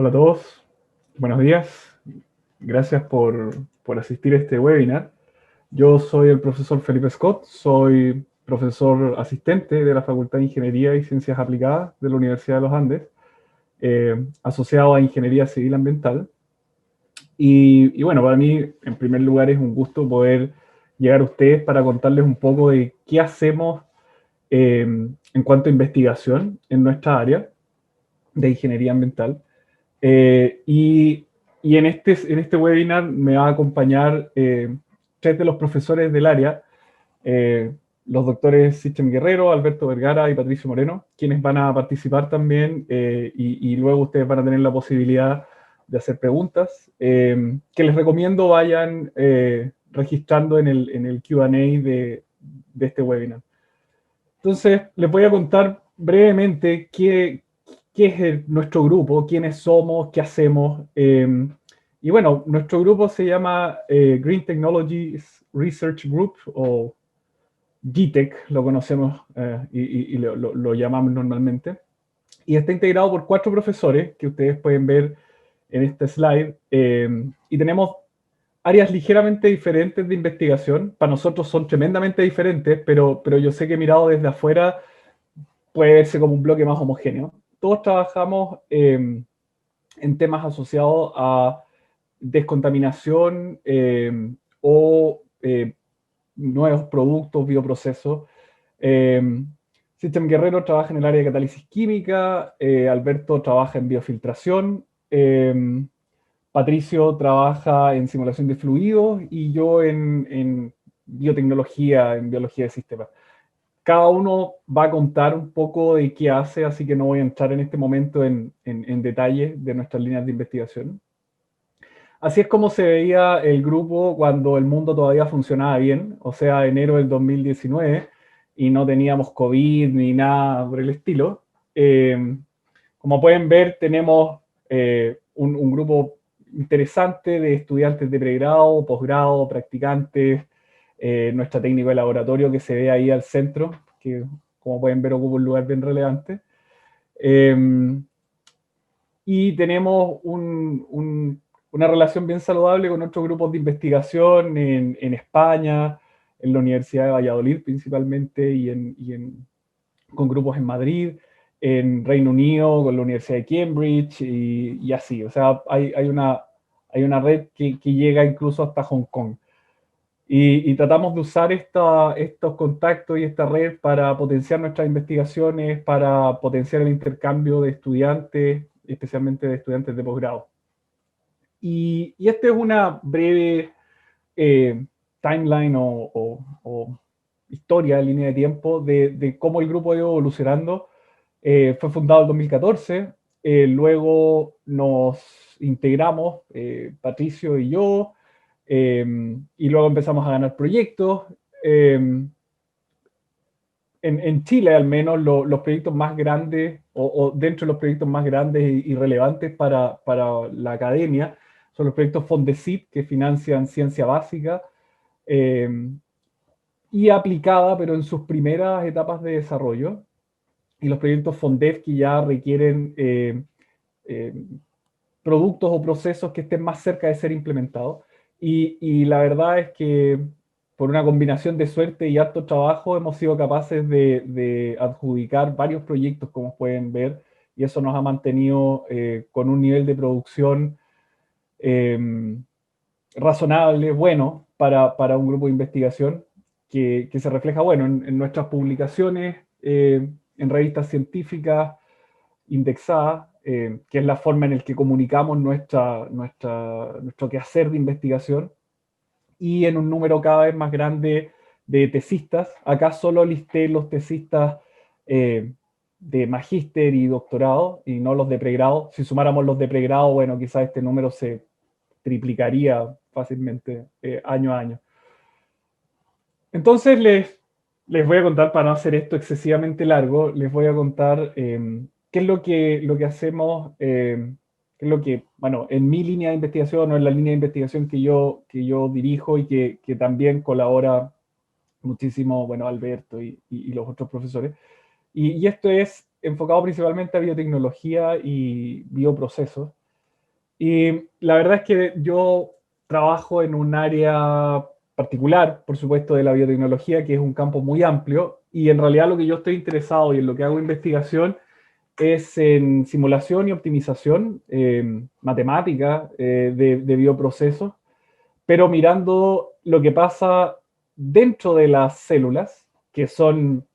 Hola a todos, buenos días. Gracias por asistir a este webinar. Yo soy el profesor Felipe Scott, soy profesor asistente de la Facultad de Ingeniería y Ciencias Aplicadas de la Universidad de los Andes, asociado a Ingeniería Civil Ambiental. Y bueno, para mí, en primer lugar, es un gusto poder llegar a ustedes para contarles un poco de qué hacemos en cuanto a investigación en nuestra área de ingeniería ambiental. Y en este webinar me va a acompañar tres de los profesores del área, eh, los doctores Sichem Guerrero, Alberto Vergara y Patricio Moreno, quienes van a participar también y luego ustedes van a tener la posibilidad de hacer preguntas, que les recomiendo vayan registrando en el Q&A de este webinar. Entonces, les voy a contar brevemente qué es nuestro grupo, quiénes somos, qué hacemos. Y bueno, nuestro grupo se llama Green Technologies Research Group, o GTEC, lo conocemos y lo llamamos normalmente. Y está integrado por 4 profesores que ustedes pueden ver en este slide. Y tenemos áreas ligeramente diferentes de investigación. Para nosotros son tremendamente diferentes, pero yo sé que mirado desde afuera puede verse como un bloque más homogéneo. Todos trabajamos en temas asociados a descontaminación o nuevos productos, bioprocesos. Eh, System Guerrero trabaja en el área de catálisis química, Alberto trabaja en biofiltración, Patricio trabaja en simulación de fluidos y yo en biotecnología, en biología de sistemas. Cada uno va a contar un poco de qué hace, así que no voy a entrar en este momento en detalle de nuestras líneas de investigación. Así es como se veía el grupo cuando el mundo todavía funcionaba bien, o sea, enero del 2019, y no teníamos COVID ni nada por el estilo. Como pueden ver, tenemos un grupo interesante de estudiantes de pregrado, posgrado, practicantes, nuestra técnico de laboratorio que se ve ahí al centro, que como pueden ver ocupa un lugar bien relevante. Y tenemos una relación bien saludable con otros grupos de investigación en España, en la Universidad de Valladolid principalmente, con grupos en Madrid, en Reino Unido, con la Universidad de Cambridge y así. O sea, hay una red que llega incluso hasta Hong Kong. Y tratamos de usar estos contactos y esta red para potenciar nuestras investigaciones, para potenciar el intercambio de estudiantes, especialmente de estudiantes de posgrado. Y esta es una breve eh, timeline o historia, línea de tiempo, de cómo el grupo ha ido evolucionando. Fue fundado en 2014, luego nos integramos, Patricio y yo, y luego empezamos a ganar proyectos. En Chile, al menos, los proyectos más grandes, o dentro de los proyectos más grandes y relevantes para la academia, son los proyectos Fondesit, que financian ciencia básica eh, y aplicada, pero en sus primeras etapas de desarrollo, y los proyectos Fondef, que ya requieren eh, productos o procesos que estén más cerca de ser implementados. Y la verdad es que por una combinación de suerte y harto trabajo hemos sido capaces de adjudicar varios proyectos, como pueden ver, y eso nos ha mantenido con un nivel de producción eh, razonable, bueno, para un grupo de investigación que se refleja, bueno, en nuestras publicaciones, en revistas científicas, indexada, que es la forma en la que comunicamos nuestro quehacer de investigación, y en un número cada vez más grande de tesistas. Acá solo listé los tesistas eh, de magíster y doctorado, y no los de pregrado. Si sumáramos los de pregrado, bueno, quizás este número se triplicaría fácilmente año a año. Entonces les voy a contar, para no hacer esto excesivamente largo, les voy a contar qué es lo que hacemos, qué es lo que, bueno, en mi línea de investigación o en la línea de investigación que yo dirijo y que también colabora muchísimo, bueno, Alberto y los otros profesores. Y esto es enfocado principalmente a biotecnología y bioprocesos. Y la verdad es que yo trabajo en un área particular, por supuesto, de la biotecnología, que es un campo muy amplio, y en realidad lo que yo estoy interesado y en lo que hago investigación es en simulación y optimización matemática de bioprocesos, pero mirando lo que pasa dentro de las células, que son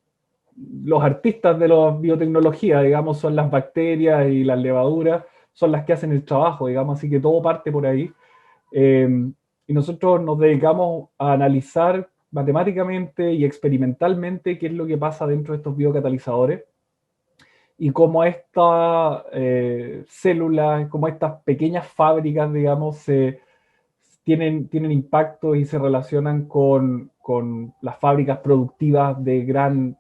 los artistas de la biotecnología, digamos, son las bacterias y las levaduras, son las que hacen el trabajo, digamos, así que todo parte por ahí. Eh, y nosotros nos dedicamos a analizar matemáticamente y experimentalmente qué es lo que pasa dentro de estos biocatalizadores y cómo estas células, cómo estas pequeñas fábricas, digamos, tienen impacto y se relacionan con las fábricas productivas de gran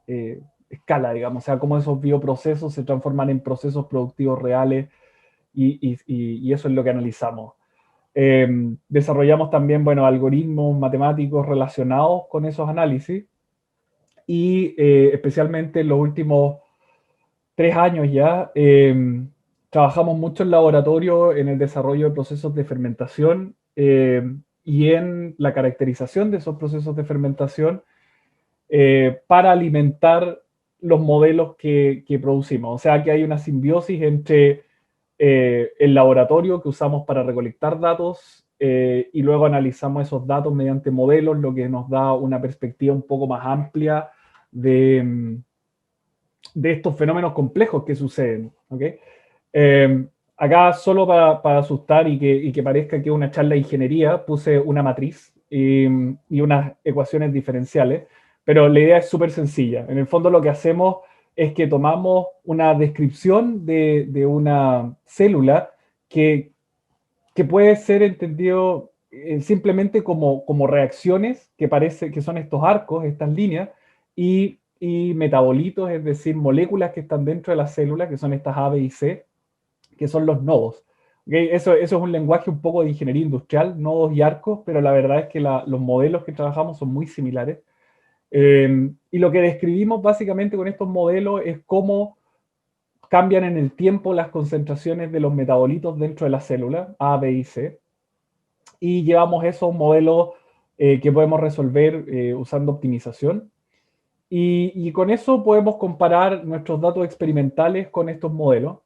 escala, digamos, o sea, cómo esos bioprocesos se transforman en procesos productivos reales y eso es lo que analizamos. Desarrollamos también, bueno, algoritmos matemáticos relacionados con esos análisis y especialmente en los últimos 3 años ya trabajamos mucho en laboratorio en el desarrollo de procesos de fermentación y en la caracterización de esos procesos de fermentación para alimentar los modelos que producimos. O sea que hay una simbiosis entre el laboratorio que usamos para recolectar datos y luego analizamos esos datos mediante modelos, lo que nos da una perspectiva un poco más amplia de estos fenómenos complejos que suceden. ¿Okay? Acá, solo para asustar y que parezca que es una charla de ingeniería, puse una matriz y unas ecuaciones diferenciales, pero la idea es súper sencilla. En el fondo lo que hacemos es que tomamos una descripción de una célula que, que puede ser entendido simplemente como reacciones que parece que son estos arcos, estas líneas, y metabolitos, es decir, moléculas que están dentro de la célula, que son estas A, B y C, que son los nodos. ¿Okay? Eso es un lenguaje un poco de ingeniería industrial, nodos y arcos, pero la verdad es que los modelos que trabajamos son muy similares. Y lo que describimos básicamente con estos modelos es cómo cambian en el tiempo las concentraciones de los metabolitos dentro de la célula, A, B y C, y llevamos esos modelos que podemos resolver usando optimización. Y con eso podemos comparar nuestros datos experimentales con estos modelos.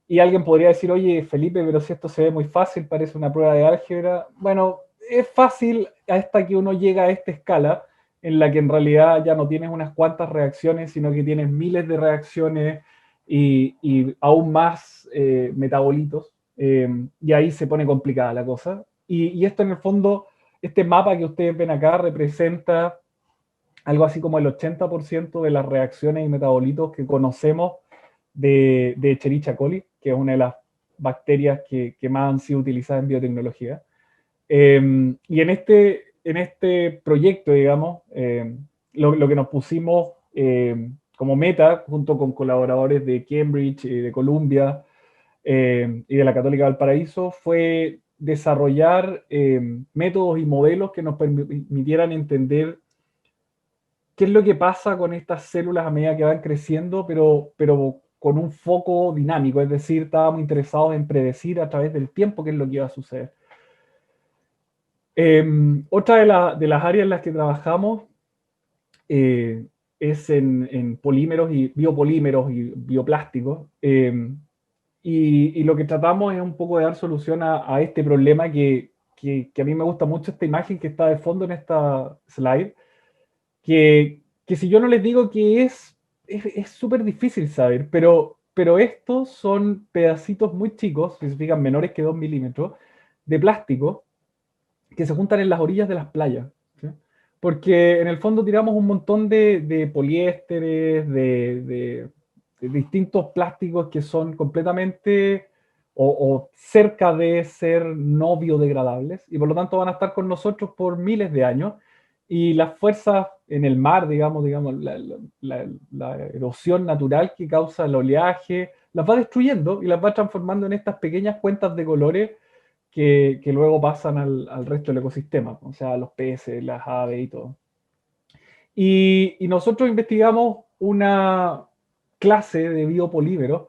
Y alguien podría decir, oye, Felipe, pero si esto se ve muy fácil, parece una prueba de álgebra. Bueno, es fácil hasta que uno llega a esta escala en la que en realidad ya no tienes unas cuantas reacciones, sino que tienes miles de reacciones y aún más metabolitos. Y ahí se pone complicada la cosa. Y esto en el fondo, este mapa que ustedes ven acá representa algo así como el 80% de las reacciones y metabolitos que conocemos de Escherichia coli, que es una de las bacterias que más han sido utilizadas en biotecnología. Y en este proyecto, digamos, lo que nos pusimos como meta, junto con colaboradores de Cambridge, de Columbia y de la Católica Valparaíso, fue desarrollar métodos y modelos que nos permitieran entender qué es lo que pasa con estas células a medida que van creciendo, pero con un foco dinámico, es decir, estábamos interesados en predecir a través del tiempo qué es lo que iba a suceder. Otra de las áreas en las que trabajamos es en polímeros y biopolímeros y bioplásticos. Y lo que tratamos es un poco de dar solución a este problema que a mí me gusta mucho esta imagen que está de fondo en esta slide, que si yo no les digo que es súper difícil saber, pero estos son pedacitos muy chicos, si se fijan, menores que 2 milímetros, de plástico que se juntan en las orillas de las playas. ¿Sí? Porque en el fondo tiramos un montón de poliésteres, de distintos plásticos que son completamente o cerca de ser no biodegradables y por lo tanto van a estar con nosotros por miles de años y las fuerzas en el mar, digamos la erosión natural que causa el oleaje, las va destruyendo y las va transformando en estas pequeñas cuentas de colores que luego pasan al resto del ecosistema, o sea, los peces, las aves y todo. Y nosotros investigamos una clase de biopolímeros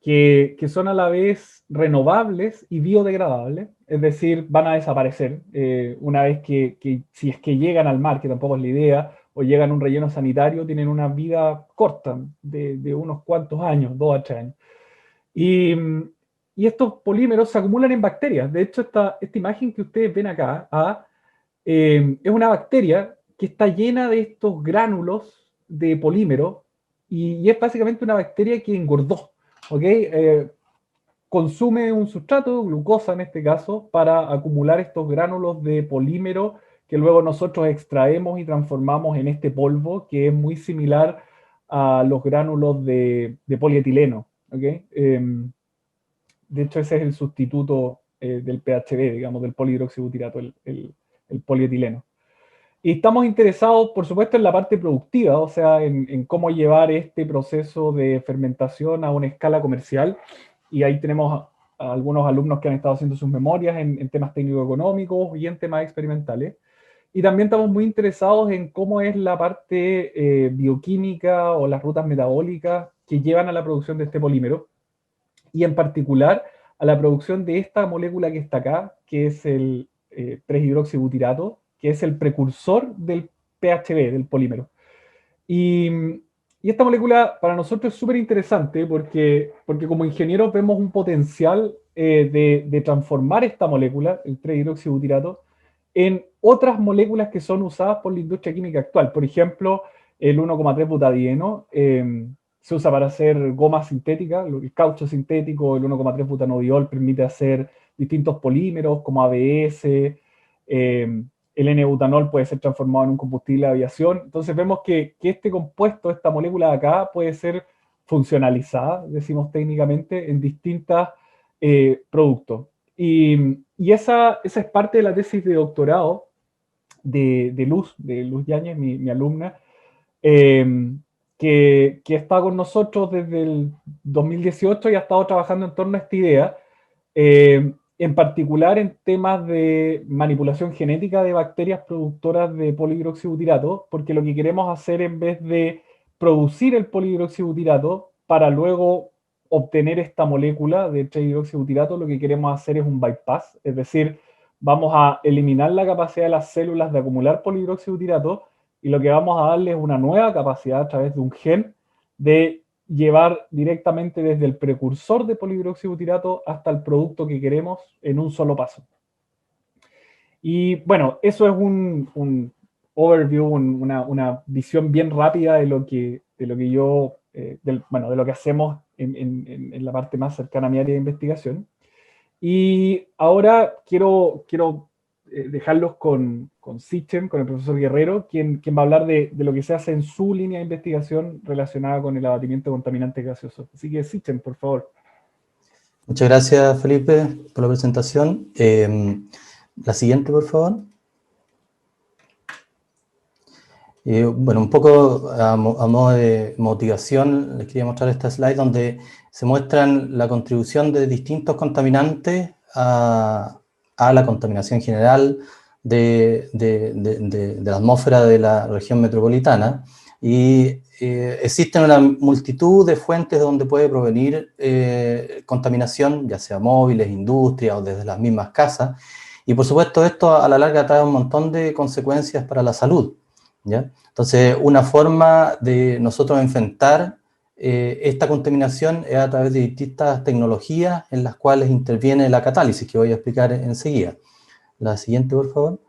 que son a la vez renovables y biodegradables, es decir, van a desaparecer una vez si es que llegan al mar, que tampoco es la idea, o llegan a un relleno sanitario, tienen una vida corta de unos cuantos años, 2 a 3 años. Y, y estos polímeros se acumulan en bacterias. De hecho, esta imagen que ustedes ven acá es una bacteria que está llena de estos gránulos de polímero y es básicamente una bacteria que engordó. ¿Ok? Consume un sustrato, glucosa en este caso, para acumular estos gránulos de polímero que luego nosotros extraemos y transformamos en este polvo que es muy similar a los gránulos de polietileno. ¿Okay? De hecho, ese es el sustituto del PHB, digamos, del polihidroxibutirato, el polietileno. Y estamos interesados, por supuesto, en la parte productiva, o sea, en cómo llevar este proceso de fermentación a una escala comercial. Y ahí tenemos a algunos alumnos que han estado haciendo sus memorias en temas técnico-económicos y en temas experimentales. Y también estamos muy interesados en cómo es la parte bioquímica o las rutas metabólicas que llevan a la producción de este polímero. Y en particular a la producción de esta molécula que está acá, que es el prehidroxibutirato, que es el precursor del PHB, del polímero. Y, y esta molécula para nosotros es súper interesante porque como ingenieros vemos un potencial de transformar esta molécula, el prehidroxibutirato, en otras moléculas que son usadas por la industria química actual. Por ejemplo, el 1,3-butadieno se usa para hacer goma sintética, el caucho sintético, el 1,3-butanodiol permite hacer distintos polímeros como ABS, el N-butanol puede ser transformado en un combustible de aviación. Entonces vemos que este compuesto, esta molécula de acá, puede ser funcionalizada, decimos técnicamente, en distintos productos. Esa es parte de la tesis de doctorado de Luz Yáñez, mi alumna, que está con nosotros desde el 2018 y ha estado trabajando en torno a esta idea, en particular en temas de manipulación genética de bacterias productoras de polihidroxibutirato, porque lo que queremos hacer en vez de producir el polihidroxibutirato para luego obtener esta molécula de trihidroxibutirato, lo que queremos hacer es un bypass, es decir, vamos a eliminar la capacidad de las células de acumular polihidroxibutirato y lo que vamos a darle es una nueva capacidad a través de un gen de llevar directamente desde el precursor de polihidroxibutirato hasta el producto que queremos en un solo paso. Y bueno, eso es un overview, una visión bien rápida de lo que yo, de lo que hacemos en la parte más cercana a mi área de investigación. Y ahora quiero dejarlos con Sichem, con el profesor Guerrero, quien va a hablar de lo que se hace en su línea de investigación relacionada con el abatimiento de contaminantes gaseosos. Así que Sichem, por favor. Muchas gracias, Felipe, por la presentación. La siguiente, por favor. Bueno, un poco a modo de motivación, les quería mostrar esta slide donde se muestran la contribución de distintos contaminantes a la contaminación general de la atmósfera de la región metropolitana. Y existen una multitud de fuentes donde puede provenir contaminación, ya sea móviles, industrias o desde las mismas casas. Y por supuesto esto a la larga trae un montón de consecuencias para la salud, ¿ya? Entonces, una forma de nosotros enfrentar esta contaminación es a través de distintas tecnologías en las cuales interviene la catálisis, que voy a explicar enseguida. La siguiente, por favor.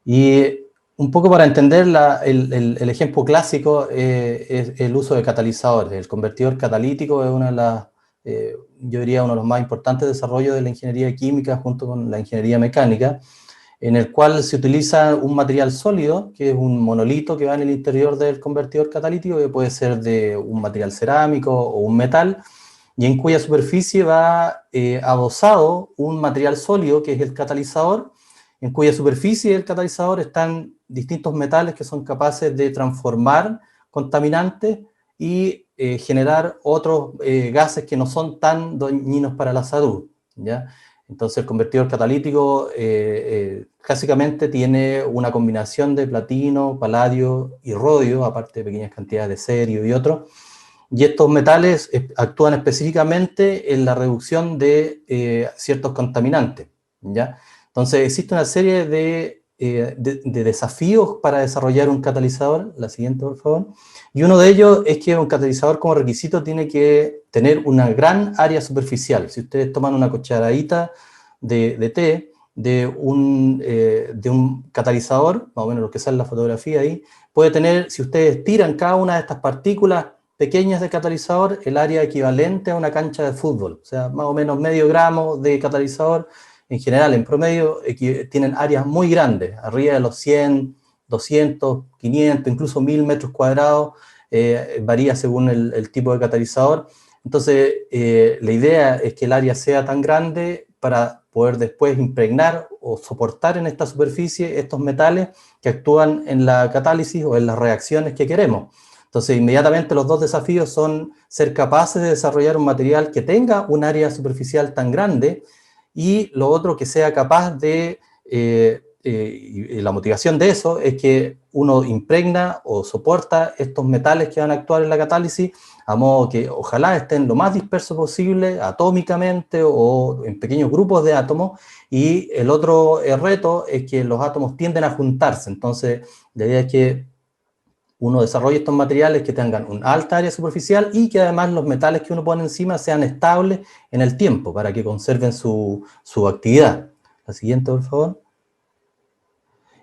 Y un poco para entender el ejemplo clásico es el uso de catalizadores. El convertidor catalítico es una de las, yo diría, uno de los más importantes desarrollos de la ingeniería química junto con la ingeniería mecánica, en el cual se utiliza un material sólido, que es un monolito que va en el interior del convertidor catalítico, que puede ser de un material cerámico o un metal, y en cuya superficie va adosado un material sólido, que es el catalizador, en cuya superficie del catalizador están distintos metales que son capaces de transformar contaminantes y generar otros gases que no son tan dañinos para la salud, ¿ya? Entonces el convertidor catalítico básicamente tiene una combinación de platino, paladio y rodio, aparte de pequeñas cantidades de cerio y otros. y estos metales actúan específicamente en la reducción de ciertos contaminantes, ¿ya? Entonces, existe una serie de desafíos para desarrollar un catalizador. La siguiente, por favor. Y uno de ellos es que un catalizador como requisito tiene que tener una gran área superficial. Si ustedes toman una cucharadita de té de un catalizador, más o menos lo que sale en la fotografía ahí, puede tener, si ustedes tiran cada una de estas partículas pequeñas de catalizador, el área equivalente a una cancha de fútbol. O sea, más o menos medio gramo de catalizador. En general, en promedio, tienen áreas muy grandes, arriba de los 100, 200, 500, incluso 1000 metros cuadrados, varía según el tipo de catalizador. Entonces, la idea es que el área sea tan grande para poder después impregnar o soportar en esta superficie estos metales que actúan en la catálisis o en las reacciones que queremos. Entonces, inmediatamente los dos desafíos son ser capaces de desarrollar un material que tenga un área superficial tan grande y lo otro que sea capaz de, y la motivación de eso es que uno impregna o soporta estos metales que van a actuar en la catálisis a modo que ojalá estén lo más dispersos posible atómicamente o en pequeños grupos de átomos, y el otro reto es que los átomos tienden a juntarse. Entonces, la idea es que uno desarrolle estos materiales que tengan una alta área superficial y que además los metales que uno pone encima sean estables en el tiempo para que conserven su actividad. La siguiente, por favor.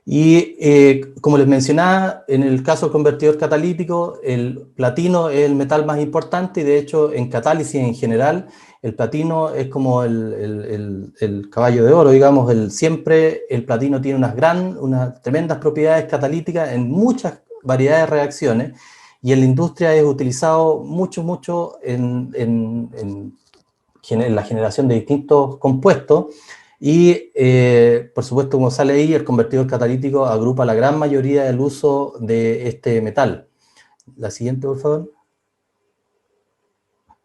Y como les mencionaba, en el caso del convertidor catalítico, el platino es el metal más importante y de hecho en catálisis en general, el platino es como el caballo de oro, digamos, siempre el platino tiene unas tremendas propiedades catalíticas en muchas variedades de reacciones y en la industria es utilizado mucho en la generación de distintos compuestos. Y, por supuesto, como sale ahí, el convertidor catalítico agrupa la gran mayoría del uso de este metal. La siguiente, por favor.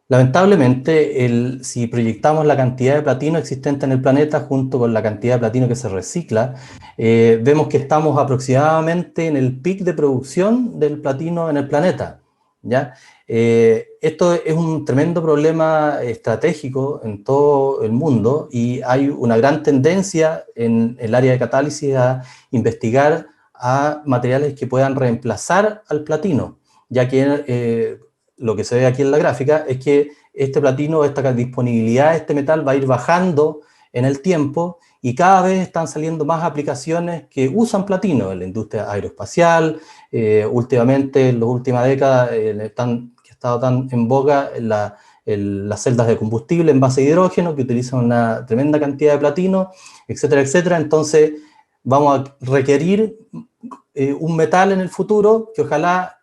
Lamentablemente, si proyectamos la cantidad de platino existente en el planeta junto con la cantidad de platino que se recicla, vemos que estamos aproximadamente en el pic de producción del platino en el planeta, ¿ya? Esto es un tremendo problema estratégico en todo el mundo y hay una gran tendencia en el área de catálisis a investigar a materiales que puedan reemplazar al platino, ya que lo que se ve aquí en la gráfica es que este platino, esta disponibilidad de este metal va a ir bajando en el tiempo y cada vez están saliendo más aplicaciones que usan platino en la industria aeroespacial. Últimamente, en las últimas décadas, que ha estado tan en boga las celdas de combustible en base a hidrógeno, que utilizan una tremenda cantidad de platino, etcétera, etcétera. Entonces, vamos a requerir un metal en el futuro que ojalá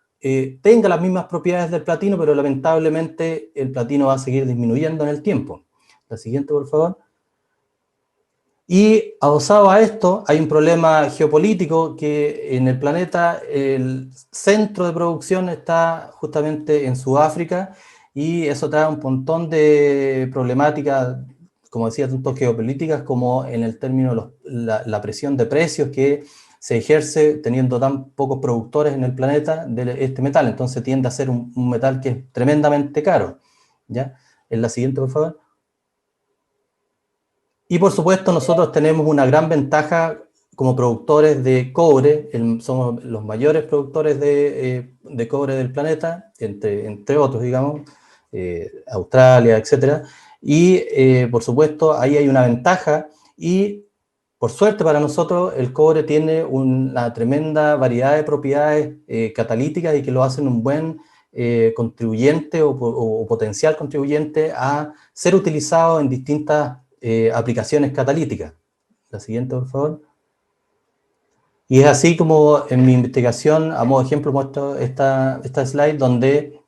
tenga las mismas propiedades del platino, pero lamentablemente el platino va a seguir disminuyendo en el tiempo. La siguiente, por favor. Y adosado a esto, hay un problema geopolítico que en el planeta el centro de producción está justamente en Sudáfrica y eso trae un montón de problemáticas, como decía, tanto geopolíticas como en el término de la presión de precios que se ejerce teniendo tan pocos productores en el planeta de este metal. Entonces tiende a ser un metal que es tremendamente caro, ¿ya? En la siguiente, por favor. Y por supuesto nosotros tenemos una gran ventaja como productores de cobre, somos los mayores productores de cobre del planeta, entre otros, digamos, Australia, etc. Y por supuesto ahí hay una ventaja y por suerte para nosotros el cobre tiene una tremenda variedad de propiedades catalíticas y que lo hacen un buen contribuyente o potencial contribuyente a ser utilizado en distintas aplicaciones catalíticas. La siguiente, por favor. Y es así como en mi investigación, a modo de ejemplo, muestro esta slide donde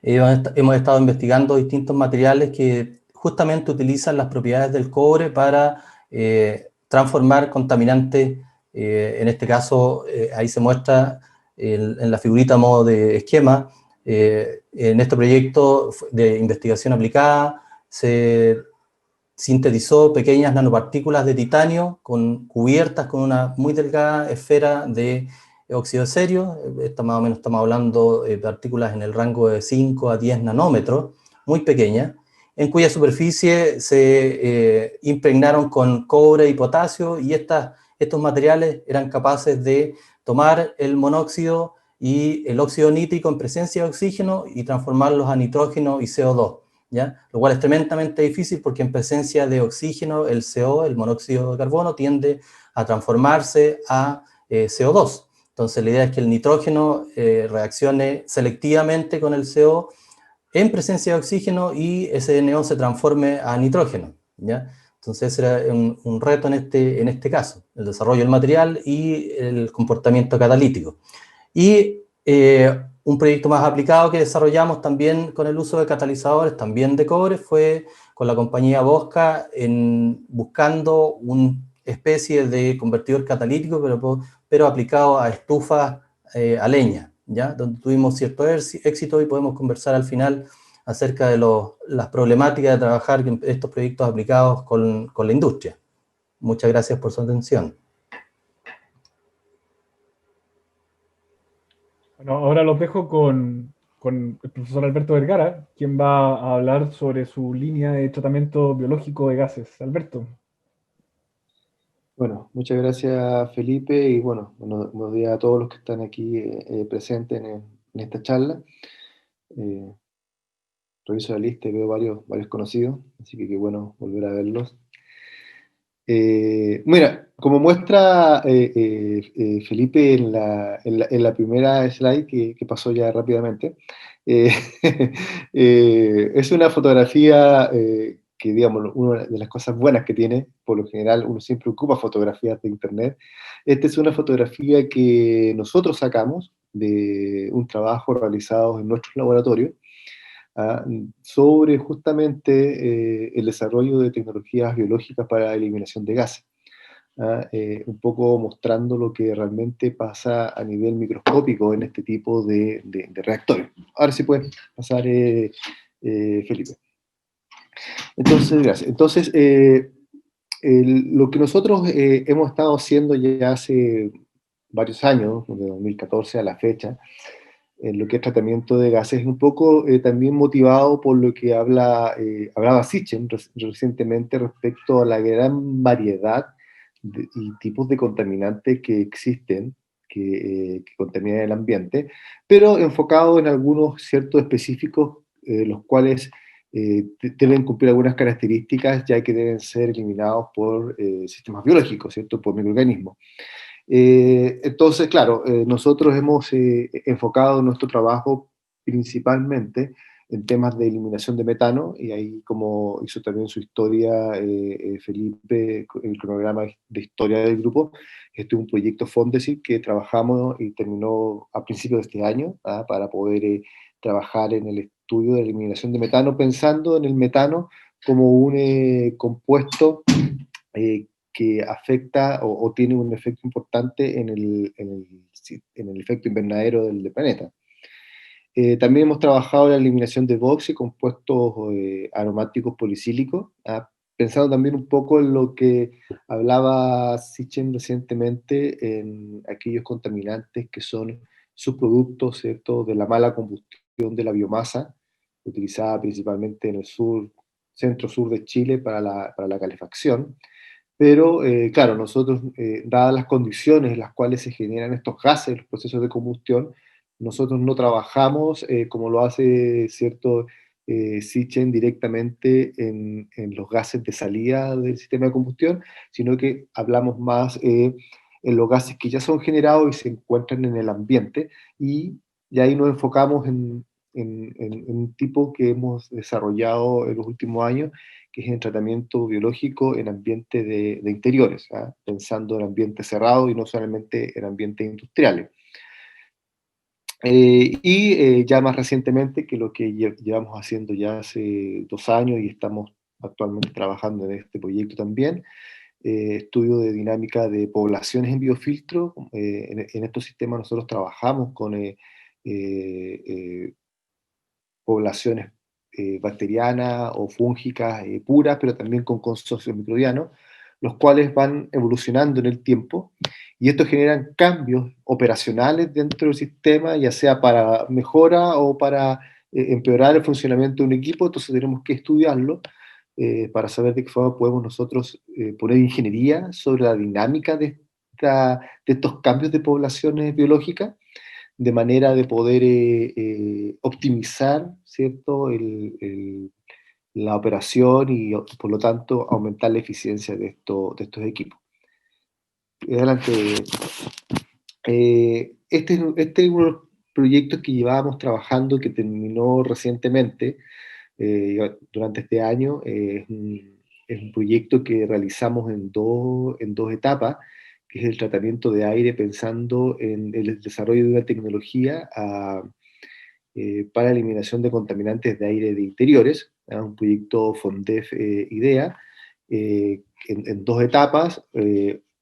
hemos estado investigando distintos materiales que justamente utilizan las propiedades del cobre para transformar contaminantes. En este caso, ahí se muestra en la figurita a modo de esquema. En este proyecto de investigación aplicada se sintetizó pequeñas nanopartículas de titanio cubiertas con una muy delgada esfera de óxido de cerio, más o menos estamos hablando de partículas en el rango de 5 a 10 nanómetros, muy pequeñas, en cuya superficie se impregnaron con cobre y potasio, y estos materiales eran capaces de tomar el monóxido y el óxido nítrico en presencia de oxígeno y transformarlos a nitrógeno y CO2, ¿ya? Lo cual es tremendamente difícil porque en presencia de oxígeno el CO, el monóxido de carbono, tiende a transformarse a CO2. Entonces la idea es que el nitrógeno reaccione selectivamente con el CO en presencia de oxígeno y ese NO se transforme a nitrógeno, ¿ya? Entonces ese era un reto en este caso, el desarrollo del material y el comportamiento catalítico. Y un proyecto más aplicado que desarrollamos también con el uso de catalizadores, también de cobre, fue con la compañía Bosca, buscando una especie de convertidor catalítico, pero aplicado a estufas a leña, ¿ya? Donde tuvimos cierto éxito y podemos conversar al final acerca de las problemáticas de trabajar en estos proyectos aplicados con la industria. Muchas gracias por su atención. Bueno, ahora los dejo con el profesor Alberto Vergara, quien va a hablar sobre su línea de tratamiento biológico de gases. Alberto. Bueno, muchas gracias Felipe y bueno, buenos días a todos los que están aquí presentes en esta charla. Reviso la lista y veo varios conocidos, así que qué bueno volver a verlos. Mira, como muestra Felipe en la primera slide que pasó ya rápidamente, eh, es una fotografía que, digamos, una de las cosas buenas que tiene, por lo general uno siempre ocupa fotografías de internet. Esta es una fotografía que nosotros sacamos de un trabajo realizado en nuestro laboratorio, sobre justamente el desarrollo de tecnologías biológicas para la eliminación de gases. Un poco mostrando lo que realmente pasa a nivel microscópico en este tipo de reactores. Ahora sí puede pasar, Felipe. Entonces, gracias. Entonces, lo que nosotros hemos estado haciendo ya hace varios años, de 2014 a la fecha, en lo que es tratamiento de gases, es un poco también motivado por lo que hablaba Sitchin recientemente respecto a la gran variedad y tipos de contaminantes que existen, que contaminan el ambiente, pero enfocado en algunos ciertos específicos, los cuales deben cumplir algunas características, ya que deben ser eliminados por sistemas biológicos, ¿cierto? Por microorganismos. Entonces, claro, nosotros hemos enfocado nuestro trabajo principalmente en temas de eliminación de metano, y ahí, como hizo también su historia Felipe, el cronograma de historia del grupo, este es un proyecto Fondesit que trabajamos y terminó a principios de este año, para poder trabajar en el estudio de eliminación de metano, pensando en el metano como un compuesto que afecta o tiene un efecto importante en el efecto invernadero del planeta. También hemos trabajado en la eliminación de box y compuestos aromáticos policílicos, pensando también un poco en lo que hablaba Sitchin recientemente, en aquellos contaminantes que son subproductos, ¿cierto?, de la mala combustión de la biomasa, utilizada principalmente en el centro-sur de Chile para la calefacción. Pero, claro, nosotros, dadas las condiciones en las cuales se generan estos gases, los procesos de combustión, nosotros no trabajamos como lo hace cierto Sitchin directamente en los gases de salida del sistema de combustión, sino que hablamos más en los gases que ya son generados y se encuentran en el ambiente, y ahí nos enfocamos en un tipo que hemos desarrollado en los últimos años, que es el tratamiento biológico en ambiente de interiores, pensando en ambientes cerrados y no solamente en ambientes industriales. Ya más recientemente, que lo que llevamos haciendo ya hace 2 años y estamos actualmente trabajando en este proyecto también, estudio de dinámica de poblaciones en biofiltro. En estos sistemas nosotros trabajamos con poblaciones bacterianas o fúngicas puras, pero también con consorcios microbianos, los cuales van evolucionando en el tiempo, y esto genera cambios operacionales dentro del sistema, ya sea para mejora o para empeorar el funcionamiento de un equipo. Entonces tenemos que estudiarlo para saber de qué forma podemos nosotros poner ingeniería sobre la dinámica de estos cambios de poblaciones biológicas, de manera de poder optimizar, ¿cierto?, la operación y, por lo tanto, aumentar la eficiencia de estos equipos. Adelante. Este es uno de los proyectos que llevábamos trabajando, que terminó recientemente, durante este año. Es un proyecto que realizamos en dos etapas, que es el tratamiento de aire pensando en el desarrollo de una tecnología para eliminación de contaminantes de aire de interiores, un proyecto FONDEF IDEA, en dos etapas,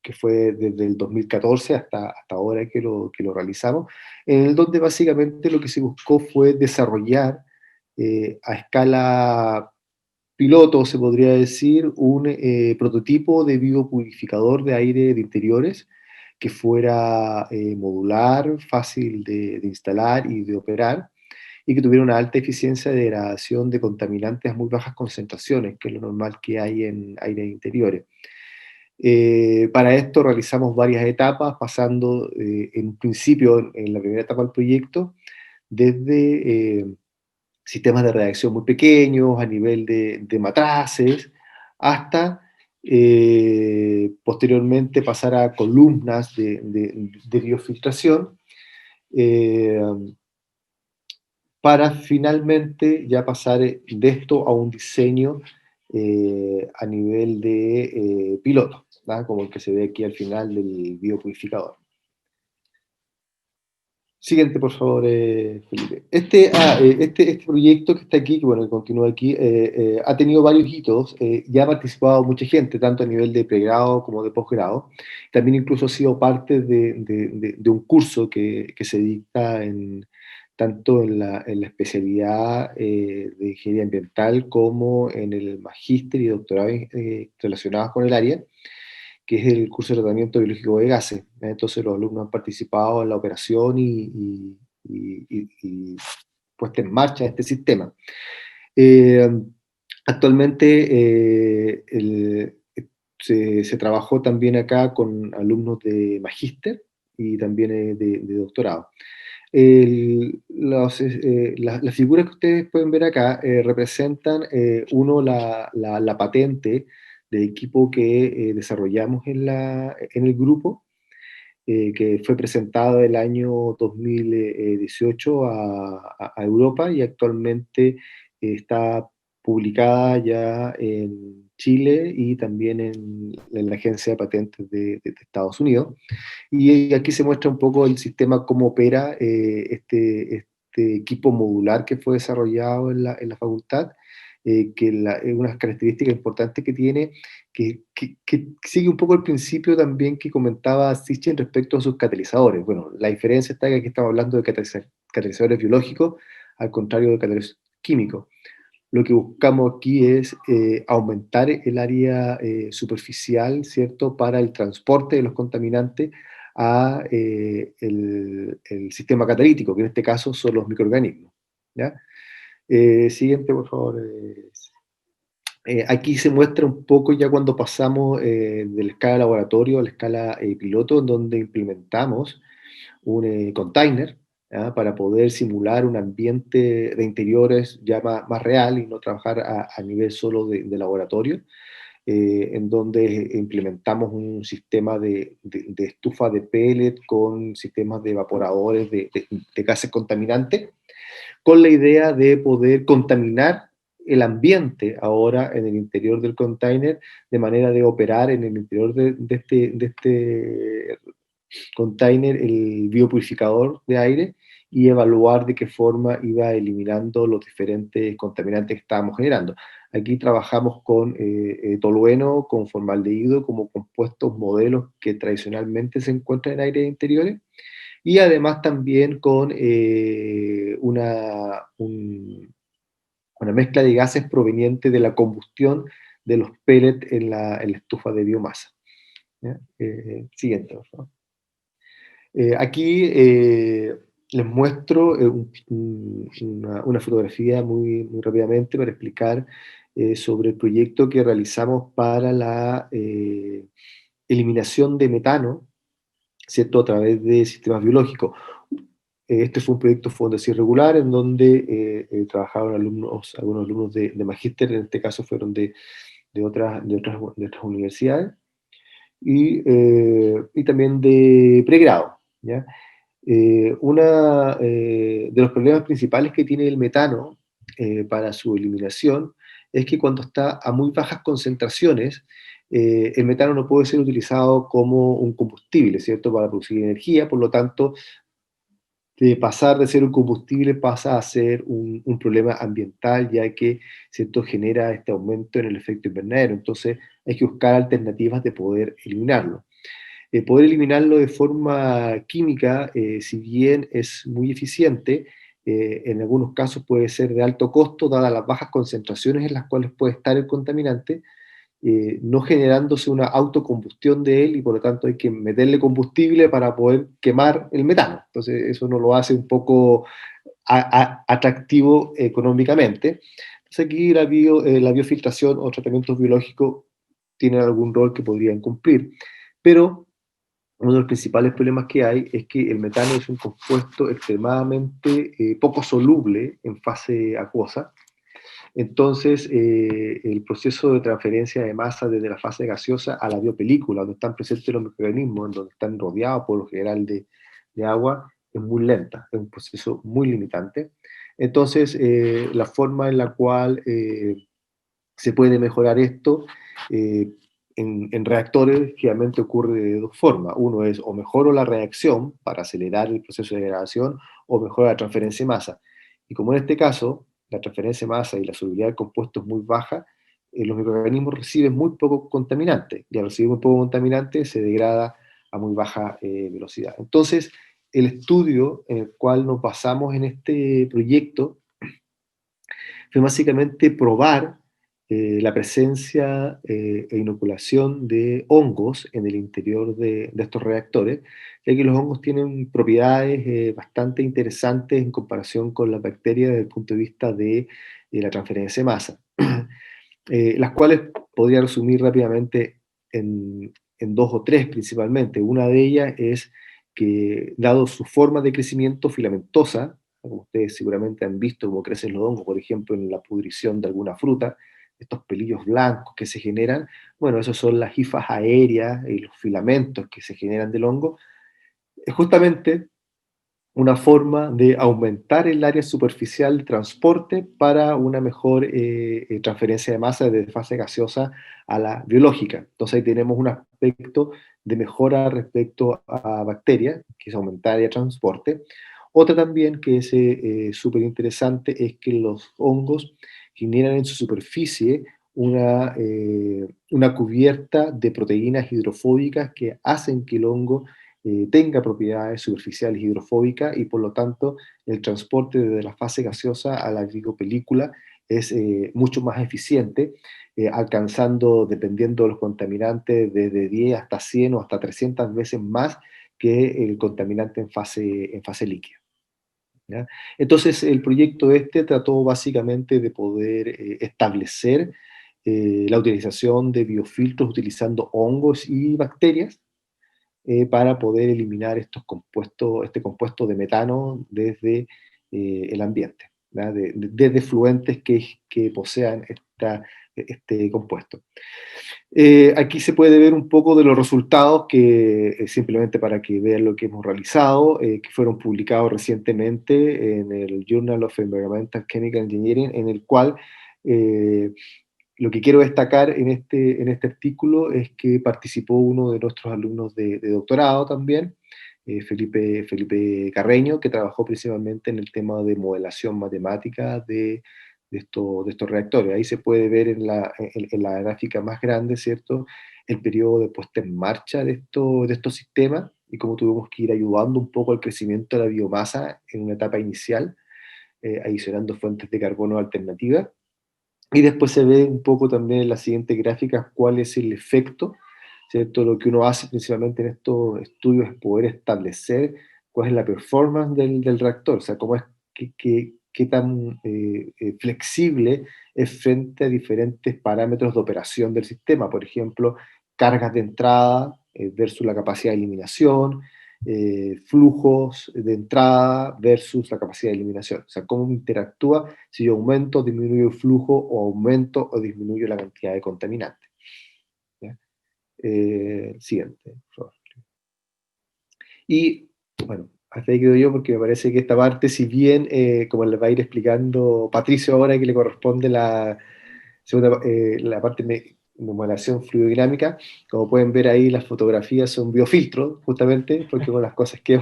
que fue desde el 2014 hasta ahora que lo realizamos, en el donde básicamente lo que se buscó fue desarrollar a escala piloto, se podría decir, un prototipo de biopurificador de aire de interiores que fuera modular, fácil de instalar y de operar, y que tuviera una alta eficiencia de degradación de contaminantes a muy bajas concentraciones, que es lo normal que hay en aire de interiores. Para esto realizamos varias etapas, pasando en principio, en la primera etapa del proyecto, desde sistemas de reacción muy pequeños, a nivel de matraces, hasta posteriormente pasar a columnas de biofiltración, eh, para finalmente ya pasar de esto a un diseño a nivel de piloto, ¿verdad?, como el que se ve aquí al final del biopurificador. Siguiente, por favor, Felipe. Este proyecto que está aquí, que bueno, que continúa aquí, ha tenido varios hitos. Ya ha participado mucha gente, tanto a nivel de pregrado como de posgrado. También incluso ha sido parte de un curso que se dicta tanto en la especialidad de ingeniería ambiental como en el magíster y doctorado relacionados con el área, que es el curso de tratamiento biológico de gases. Entonces los alumnos han participado en la operación y puesta en marcha de este sistema. Eh, Actualmente se trabajó también acá con alumnos de magíster y también de doctorado. Las figuras que ustedes pueden ver acá representan, uno, la patente del equipo que desarrollamos en el grupo, que fue presentado el año 2018 a Europa, y actualmente está publicada ya en Chile y también en la Agencia de Patentes de Estados Unidos. Y aquí se muestra un poco el sistema, cómo opera este equipo modular que fue desarrollado en la facultad, es una característica importante que tiene, que sigue un poco el principio también que comentaba Sitchin respecto a sus catalizadores. Bueno, la diferencia está que aquí estamos hablando de catalizadores biológicos, al contrario de catalizadores químicos. Lo que buscamos aquí es aumentar el área superficial, ¿cierto?, para el transporte de los contaminantes a el sistema catalítico, que en este caso son los microorganismos, ¿ya? Siguiente, por favor. Aquí se muestra un poco ya cuando pasamos de la escala laboratorio a la escala piloto, en donde implementamos un container, ¿ya?, para poder simular un ambiente de interiores ya más real y no trabajar a nivel solo de laboratorio, en donde implementamos un sistema de estufa de pellet con sistemas de evaporadores de gases contaminantes, con la idea de poder contaminar el ambiente ahora en el interior del container, de manera de operar en el interior de este container el biopurificador de aire, y evaluar de qué forma iba eliminando los diferentes contaminantes que estábamos generando. Aquí trabajamos con tolueno, con formaldehído como compuestos modelos que tradicionalmente se encuentran en aire interiores, y además también con una mezcla de gases proveniente de la combustión de los pellets en la estufa de biomasa. ¿Ya? Siguiente, por favor. Aquí les muestro una fotografía muy rápidamente para explicar sobre el proyecto que realizamos para la eliminación de metano, ¿cierto? A través de sistemas biológicos. Este fue un proyecto Fundación Regular en donde trabajaron algunos alumnos de magíster, en este caso fueron de otras universidades, y también de pregrado, ¿ya? De los problemas principales que tiene el metano para su eliminación es que cuando está a muy bajas concentraciones, el metano no puede ser utilizado como un combustible, ¿cierto? Para producir energía, por lo tanto, de pasar de ser un combustible pasa a ser un problema ambiental, ya que, ¿cierto?, genera este aumento en el efecto invernadero. Entonces, hay que buscar alternativas de poder eliminarlo. Poder eliminarlo de forma química, si bien es muy eficiente, en algunos casos puede ser de alto costo, dadas las bajas concentraciones en las cuales puede estar el contaminante, no generándose una autocombustión de él, y por lo tanto hay que meterle combustible para poder quemar el metano. Entonces eso no lo hace un poco atractivo económicamente. Entonces aquí la biofiltración o tratamientos biológicos tienen algún rol que podrían cumplir, pero uno de los principales problemas que hay es que el metano es un compuesto extremadamente poco soluble en fase acuosa. Entonces, el proceso de transferencia de masa desde la fase gaseosa a la biopelícula, donde están presentes los microorganismos, en donde están rodeados por lo general de agua, es muy lenta, es un proceso muy limitante. Entonces, la forma en la cual se puede mejorar esto en reactores generalmente ocurre de dos formas. Uno es o mejoro la reacción para acelerar el proceso de degradación, o mejoro la transferencia de masa. Y como en este caso, la transferencia de masa y la solubilidad del compuesto es muy baja, los microorganismos reciben muy poco contaminante, y al recibir muy poco contaminante se degrada a muy baja velocidad. Entonces, el estudio en el cual nos basamos en este proyecto fue básicamente probar la presencia e inoculación de hongos en el interior de estos reactores, ya que los hongos tienen propiedades bastante interesantes en comparación con las bacterias desde el punto de vista de la transferencia de masa, las cuales podría resumir rápidamente en dos o tres principalmente. Una de ellas es que, dado su forma de crecimiento filamentosa, como ustedes seguramente han visto cómo crecen los hongos, por ejemplo, en la pudrición de alguna fruta, estos pelillos blancos que se generan, bueno, esos son las hifas aéreas y los filamentos que se generan del hongo. Es justamente una forma de aumentar el área superficial de transporte para una mejor transferencia de masa desde fase gaseosa a la biológica. Entonces ahí tenemos un aspecto de mejora respecto a bacterias, que es aumentar el área de transporte. Otra también que es súper interesante es que los hongos generan en su superficie una cubierta de proteínas hidrofóbicas que hacen que el hongo tenga propiedades superficiales hidrofóbicas, y por lo tanto el transporte desde la fase gaseosa a la glicopelícula es mucho más eficiente, alcanzando, dependiendo de los contaminantes, desde 10 hasta 100 o hasta 300 veces más que el contaminante en fase líquida. ¿Ya? Entonces el proyecto este trató básicamente de poder establecer la utilización de biofiltros utilizando hongos y bacterias para poder eliminar este compuesto de metano desde el ambiente, ¿ya? Desde fluentes que posean este compuesto. Aquí se puede ver un poco de los resultados, que simplemente para que vean lo que hemos realizado, que fueron publicados recientemente en el Journal of Environmental Chemical Engineering, en el cual lo que quiero destacar en este artículo es que participó uno de nuestros alumnos de doctorado también, Felipe Carreño, que trabajó principalmente en el tema de modelación matemática de estos reactores. Ahí se puede ver en la gráfica más grande, ¿cierto?, el periodo de puesta en marcha de estos sistemas, y cómo tuvimos que ir ayudando un poco al crecimiento de la biomasa en una etapa inicial, adicionando fuentes de carbono alternativas. Y después se ve un poco también en la siguiente gráfica cuál es el efecto, ¿cierto? Lo que uno hace principalmente en estos estudios es poder establecer cuál es la performance del reactor, o sea, cómo es, qué tan flexible es frente a diferentes parámetros de operación del sistema, por ejemplo, cargas de entrada versus la capacidad de eliminación, flujos de entrada versus la capacidad de eliminación, o sea, cómo interactúa si yo aumento o disminuyo el flujo o aumento o disminuyo la cantidad de contaminantes. Siguiente, por favor. Y bueno, hasta ahí quedo yo porque me parece que esta parte, si bien, como le va a ir explicando Patricio ahora, que le corresponde la segunda, la parte de modelación fluidodinámica, como pueden ver ahí, las fotografías son biofiltros, justamente, porque una de las cosas que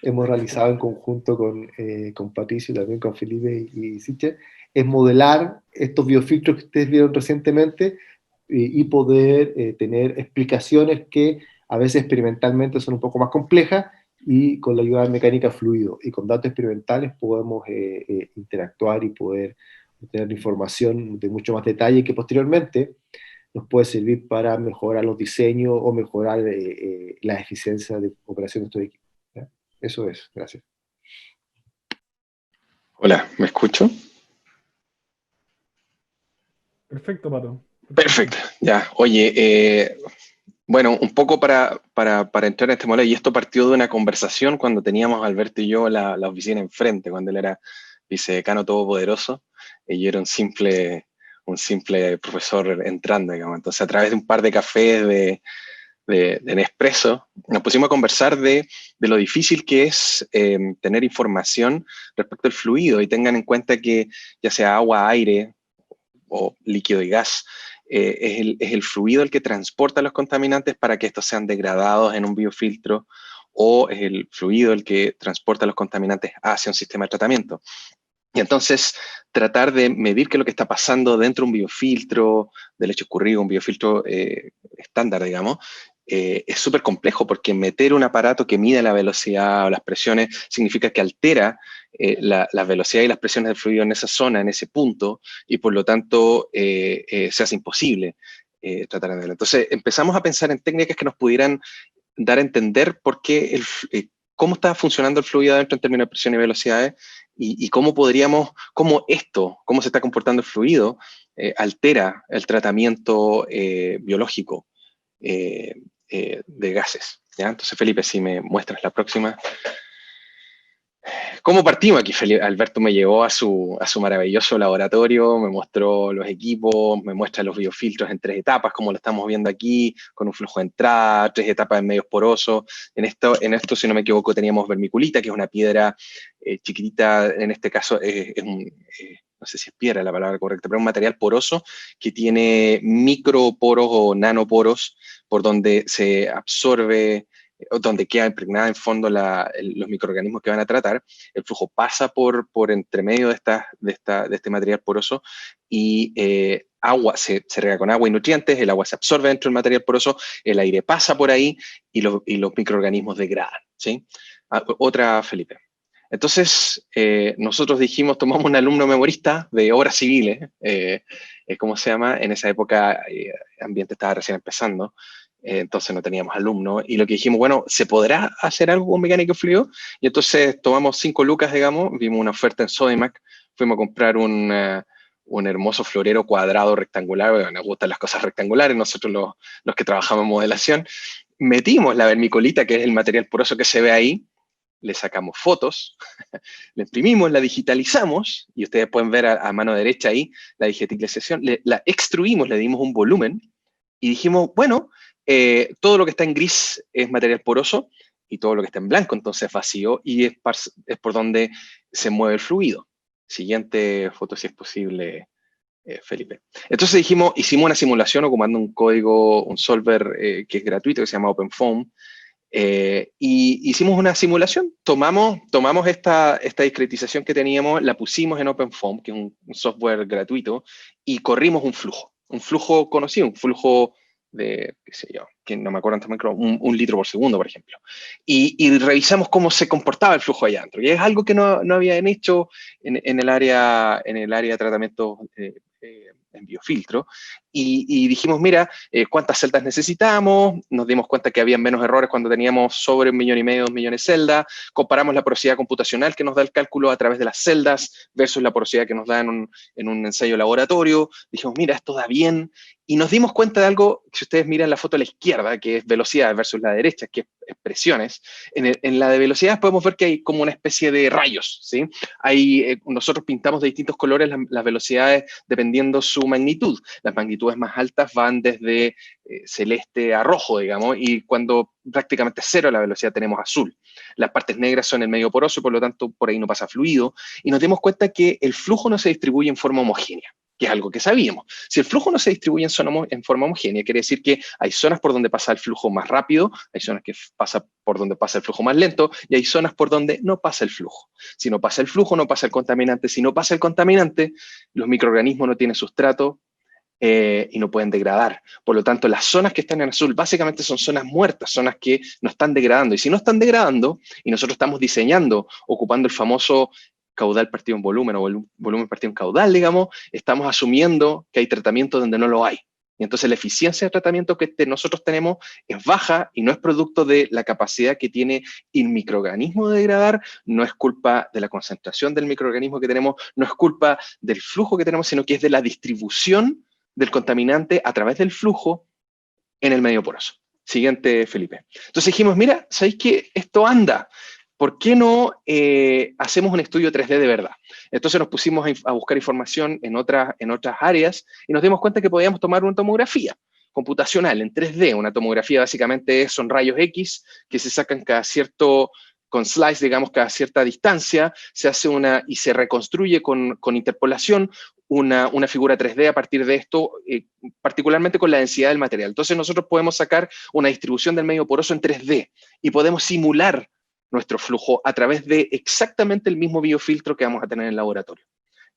hemos realizado en conjunto con Patricio y también con Felipe y Siche, es modelar estos biofiltros que ustedes vieron recientemente y poder tener explicaciones que a veces experimentalmente son un poco más complejas y con la ayuda de mecánica fluido y con datos experimentales podemos interactuar y poder obtener información de mucho más detalle que posteriormente nos puede servir para mejorar los diseños o mejorar la eficiencia de operación de estos equipos. ¿Ya? Eso es, gracias. Hola, ¿me escucho? Perfecto, Pato. Perfecto, ya. Oye, bueno, un poco para entrar en este modelo, y esto partió de una conversación cuando teníamos Alberto y yo la oficina enfrente, cuando él era vicedecano todopoderoso, y yo era un simple profesor entrando, digamos. Entonces, a través de un par de cafés de Nespresso, nos pusimos a conversar de lo difícil que es tener información respecto al fluido, y tengan en cuenta que ya sea agua, aire o líquido y gas, es el fluido el que transporta los contaminantes para que estos sean degradados en un biofiltro, o es el fluido el que transporta los contaminantes hacia un sistema de tratamiento. Y entonces tratar de medir qué es lo que está pasando dentro de un biofiltro, de leche escurrido, un biofiltro estándar, digamos, es súper complejo, porque meter un aparato que mide la velocidad o las presiones significa que altera la velocidad y las presiones del fluido en esa zona, en ese punto, y por lo tanto se hace imposible tratar de verlo. Entonces empezamos a pensar en técnicas que nos pudieran dar a entender por qué cómo está funcionando el fluido adentro en términos de presión y velocidades, y cómo cómo se está comportando el fluido, altera el tratamiento biológico de gases. ¿Ya? Entonces, Felipe, si me muestras la próxima. ¿Cómo partimos aquí? Alberto me llevó a su maravilloso laboratorio, me mostró los equipos, me muestra los biofiltros en 3 etapas, como lo estamos viendo aquí, con un flujo de entrada, 3 etapas en medios porosos. En esto, si no me equivoco, teníamos vermiculita, que es una piedra chiquitita, en este caso no sé si es piedra la palabra correcta, pero es un material poroso que tiene microporos o nanoporos por donde se absorbe, donde queda impregnada en fondo los microorganismos que van a tratar. El flujo pasa por entre medio de este material poroso, y agua se riega con agua y nutrientes, el agua se absorbe dentro del material poroso, el aire pasa por ahí y los microorganismos degradan. ¿Sí? Otra, Felipe. Entonces, nosotros dijimos, tomamos un alumno memorista de obras civiles, ¿cómo se llama? En esa época, ambiente estaba recién empezando, entonces no teníamos alumnos, y lo que dijimos, bueno, ¿se podrá hacer algo con mecánica fluido? Y entonces tomamos 5 lucas, digamos, vimos una oferta en Sodimac, fuimos a comprar un hermoso florero cuadrado rectangular, bueno, nos gustan las cosas rectangulares, nosotros los que trabajamos en modelación, metimos la vermiculita, que es el material poroso que se ve ahí, le sacamos fotos, la imprimimos, la digitalizamos, y ustedes pueden ver a mano derecha ahí la digitalización, la extruimos, le dimos un volumen, y dijimos, bueno, todo lo que está en gris es material poroso, y todo lo que está en blanco entonces es vacío, y es por donde se mueve el fluido. Siguiente foto, si es posible, Felipe. Entonces hicimos una simulación ocupando un código, un solver que es gratuito, que se llama OpenFOAM, y hicimos una simulación, tomamos esta discretización que teníamos, la pusimos en OpenFOAM, que es un software gratuito, y corrimos un flujo conocido, un flujo de, qué sé yo, que no me acuerdo también, un litro por segundo, por ejemplo. Y revisamos cómo se comportaba el flujo allá adentro, y es algo que no habían hecho en el área de tratamiento en biofiltro, y dijimos, mira, ¿cuántas celdas necesitamos? Nos dimos cuenta que había menos errores cuando teníamos sobre 1,5 millones, 2 millones de celdas, comparamos la porosidad computacional que nos da el cálculo a través de las celdas versus la porosidad que nos da en un ensayo laboratorio, dijimos, mira, esto da bien, y nos dimos cuenta de algo, si ustedes miran la foto a la izquierda, que es velocidad versus la derecha, que es presiones, en la de velocidad podemos ver que hay como una especie de rayos, ¿sí? Nosotros pintamos de distintos colores las velocidades dependiendo su magnitud. Las magnitudes más altas van desde celeste a rojo, digamos, y cuando prácticamente cero la velocidad tenemos azul. Las partes negras son el medio poroso, por lo tanto por ahí no pasa fluido, y nos dimos cuenta que el flujo no se distribuye en forma homogénea, que es algo que sabíamos. Si el flujo no se distribuye en forma homogénea, quiere decir que hay zonas por donde pasa el flujo más rápido, hay zonas que pasa por donde pasa el flujo más lento, y hay zonas por donde no pasa el flujo. Si no pasa el flujo, no pasa el contaminante. Si no pasa el contaminante, los microorganismos no tienen sustrato y no pueden degradar. Por lo tanto, las zonas que están en azul básicamente son zonas muertas, zonas que no están degradando. Y si no están degradando, y nosotros estamos diseñando, ocupando el famoso caudal partido en volumen o volumen partido en caudal, digamos, estamos asumiendo que hay tratamiento donde no lo hay. Y entonces la eficiencia de tratamiento que nosotros tenemos es baja y no es producto de la capacidad que tiene el microorganismo de degradar, no es culpa de la concentración del microorganismo que tenemos, no es culpa del flujo que tenemos, sino que es de la distribución del contaminante a través del flujo en el medio poroso. Siguiente, Felipe. Entonces dijimos, mira, ¿sabéis qué? Esto anda. ¿Por qué no hacemos un estudio 3D de verdad? Entonces nos pusimos a buscar información en otras áreas y nos dimos cuenta que podíamos tomar una tomografía computacional en 3D. Una tomografía básicamente son rayos X que se sacan con slice, digamos, cada cierta distancia, se hace y se reconstruye con interpolación una figura 3D a partir de esto, particularmente con la densidad del material. Entonces nosotros podemos sacar una distribución del medio poroso en 3D y podemos simular nuestro flujo a través de exactamente el mismo biofiltro que vamos a tener en el laboratorio.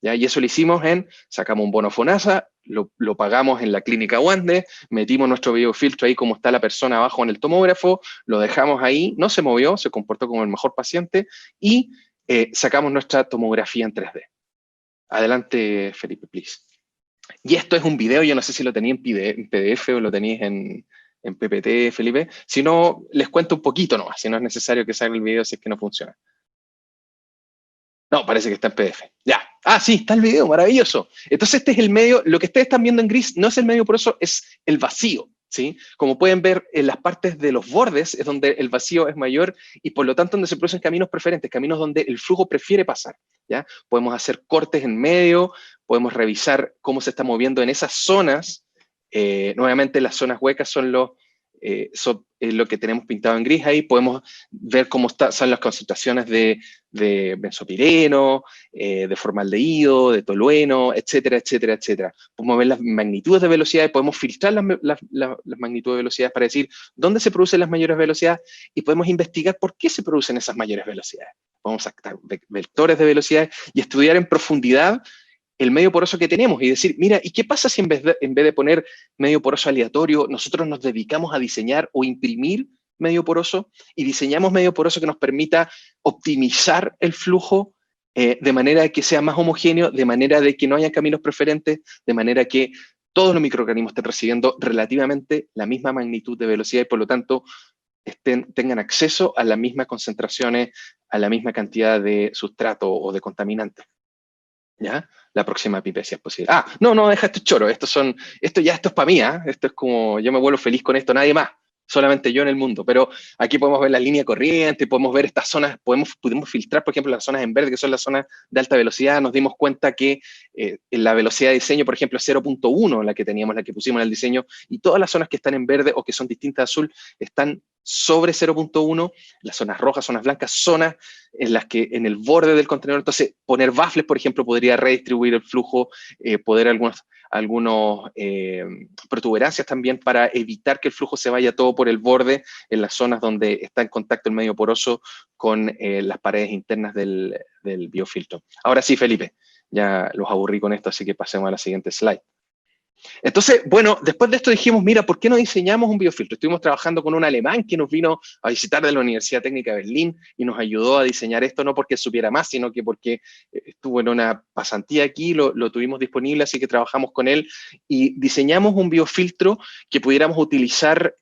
¿Ya? Y eso lo hicimos sacamos un bono FONASA, lo pagamos en la clínica Wande, metimos nuestro biofiltro ahí como está la persona abajo en el tomógrafo, lo dejamos ahí, no se movió, se comportó como el mejor paciente y sacamos nuestra tomografía en 3D. Adelante, Felipe, please. Y esto es un video, yo no sé si lo tenía en PDF o lo tenéis en PPT, Felipe. Si no, les cuento un poquito nomás, si no es necesario que salga el video si es que no funciona. No, parece que está en PDF. Ya. Ah, sí, está el video, maravilloso. Entonces este es el medio, lo que ustedes están viendo en gris no es el medio poroso, es el vacío, ¿sí? Como pueden ver, en las partes de los bordes es donde el vacío es mayor y por lo tanto donde se producen caminos preferentes, caminos donde el flujo prefiere pasar, ¿ya? Podemos hacer cortes en medio, podemos revisar cómo se está moviendo en esas zonas. Nuevamente las zonas huecas son lo que tenemos pintado en gris ahí. Podemos ver cómo son las concentraciones de benzopireno, de formaldehído, de tolueno, etcétera, etcétera, etcétera. Podemos ver las magnitudes de velocidades, podemos filtrar las magnitudes de velocidades para decir dónde se producen las mayores velocidades y podemos investigar por qué se producen esas mayores velocidades. Podemos sacar vectores de velocidades y estudiar en profundidad el medio poroso que tenemos y decir, mira, ¿y qué pasa si en vez de poner medio poroso aleatorio, nosotros nos dedicamos a diseñar o imprimir medio poroso y diseñamos medio poroso que nos permita optimizar el flujo de manera que sea más homogéneo, de manera de que no haya caminos preferentes, de manera que todos los microorganismos estén recibiendo relativamente la misma magnitud de velocidad y por lo tanto tengan acceso a las mismas concentraciones, a la misma cantidad de sustrato o de contaminante? ¿Ya? La próxima pipe, si es posible. Ah, no, deja esto choro. Esto es para mí, ¿eh? Esto es como, yo me vuelvo feliz con esto, nadie más. Solamente yo en el mundo. Pero aquí podemos ver la línea corriente, podemos ver estas zonas, pudimos filtrar, por ejemplo, las zonas en verde, que son las zonas de alta velocidad. Nos dimos cuenta que en la velocidad de diseño, por ejemplo, 0.1, la que teníamos, la que pusimos en el diseño, y todas las zonas que están en verde o que son distintas a azul, están sobre 0.1, las zonas rojas, zonas blancas, zonas en las que en el borde del contenedor, entonces poner baffles, por ejemplo, podría redistribuir el flujo, poder algunos protuberancias también para evitar que el flujo se vaya todo por el borde en las zonas donde está en contacto el medio poroso con las paredes internas del biofiltro. Ahora sí, Felipe, ya los aburrí con esto, así que pasemos a la siguiente slide. Entonces, bueno, después de esto dijimos, mira, ¿por qué no diseñamos un biofiltro? Estuvimos trabajando con un alemán que nos vino a visitar de la Universidad Técnica de Berlín y nos ayudó a diseñar esto, no porque supiera más, sino que porque estuvo en una pasantía aquí, lo tuvimos disponible, así que trabajamos con él y diseñamos un biofiltro que pudiéramos utilizar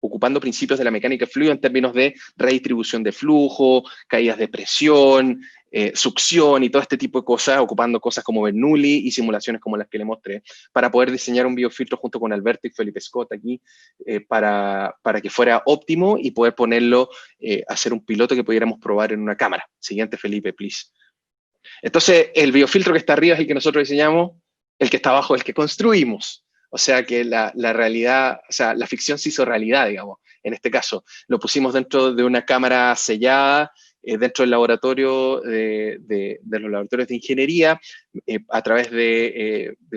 ocupando principios de la mecánica fluida en términos de redistribución de flujo, caídas de presión, succión y todo este tipo de cosas, ocupando cosas como Bernoulli y simulaciones como las que le mostré, para poder diseñar un biofiltro junto con Alberto y Felipe Scott aquí, para que fuera óptimo y poder ponerlo, hacer un piloto que pudiéramos probar en una cámara. Siguiente, Felipe, please. Entonces, el biofiltro que está arriba es el que nosotros diseñamos, el que está abajo es el que construimos. O sea que la realidad, o sea, la ficción se hizo realidad, digamos. En este caso, lo pusimos dentro de una cámara sellada, dentro del laboratorio de los laboratorios de ingeniería, a través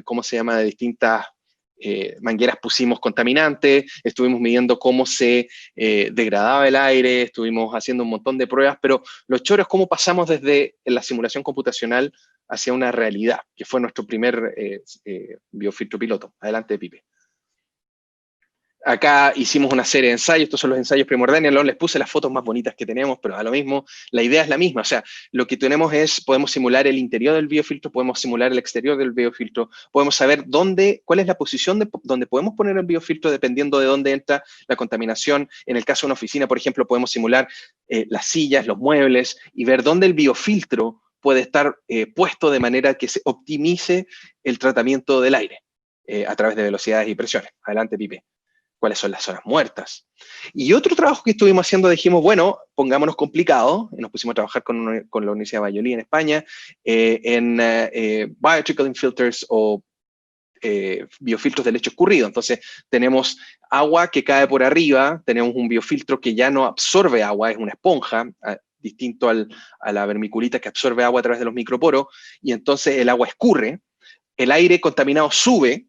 ¿cómo se llama?, de distintas mangueras pusimos contaminantes, estuvimos midiendo cómo se degradaba el aire, estuvimos haciendo un montón de pruebas, pero lo choro es cómo pasamos desde la simulación computacional hacia una realidad, que fue nuestro primer biofiltro piloto. Adelante, Pipe. Acá hicimos una serie de ensayos, estos son los ensayos primordiales, les puse las fotos más bonitas que tenemos, pero a lo mismo, la idea es la misma, o sea, lo que tenemos es, podemos simular el interior del biofiltro, podemos simular el exterior del biofiltro, podemos saber cuál es la posición donde podemos poner el biofiltro dependiendo de dónde entra la contaminación. En el caso de una oficina, por ejemplo, podemos simular las sillas, los muebles, y ver dónde el biofiltro puede estar puesto de manera que se optimice el tratamiento del aire a través de velocidades y presiones. Adelante, Pipe. Cuáles son las zonas muertas. Y otro trabajo que estuvimos haciendo, dijimos, bueno, pongámonos complicados, y nos pusimos a trabajar con la Universidad de Valladolid en España, en biotrickling filters o biofiltros de lecho escurrido. Entonces, tenemos agua que cae por arriba, tenemos un biofiltro que ya no absorbe agua, es una esponja, distinto a la vermiculita que absorbe agua a través de los microporos, y entonces el agua escurre, el aire contaminado sube,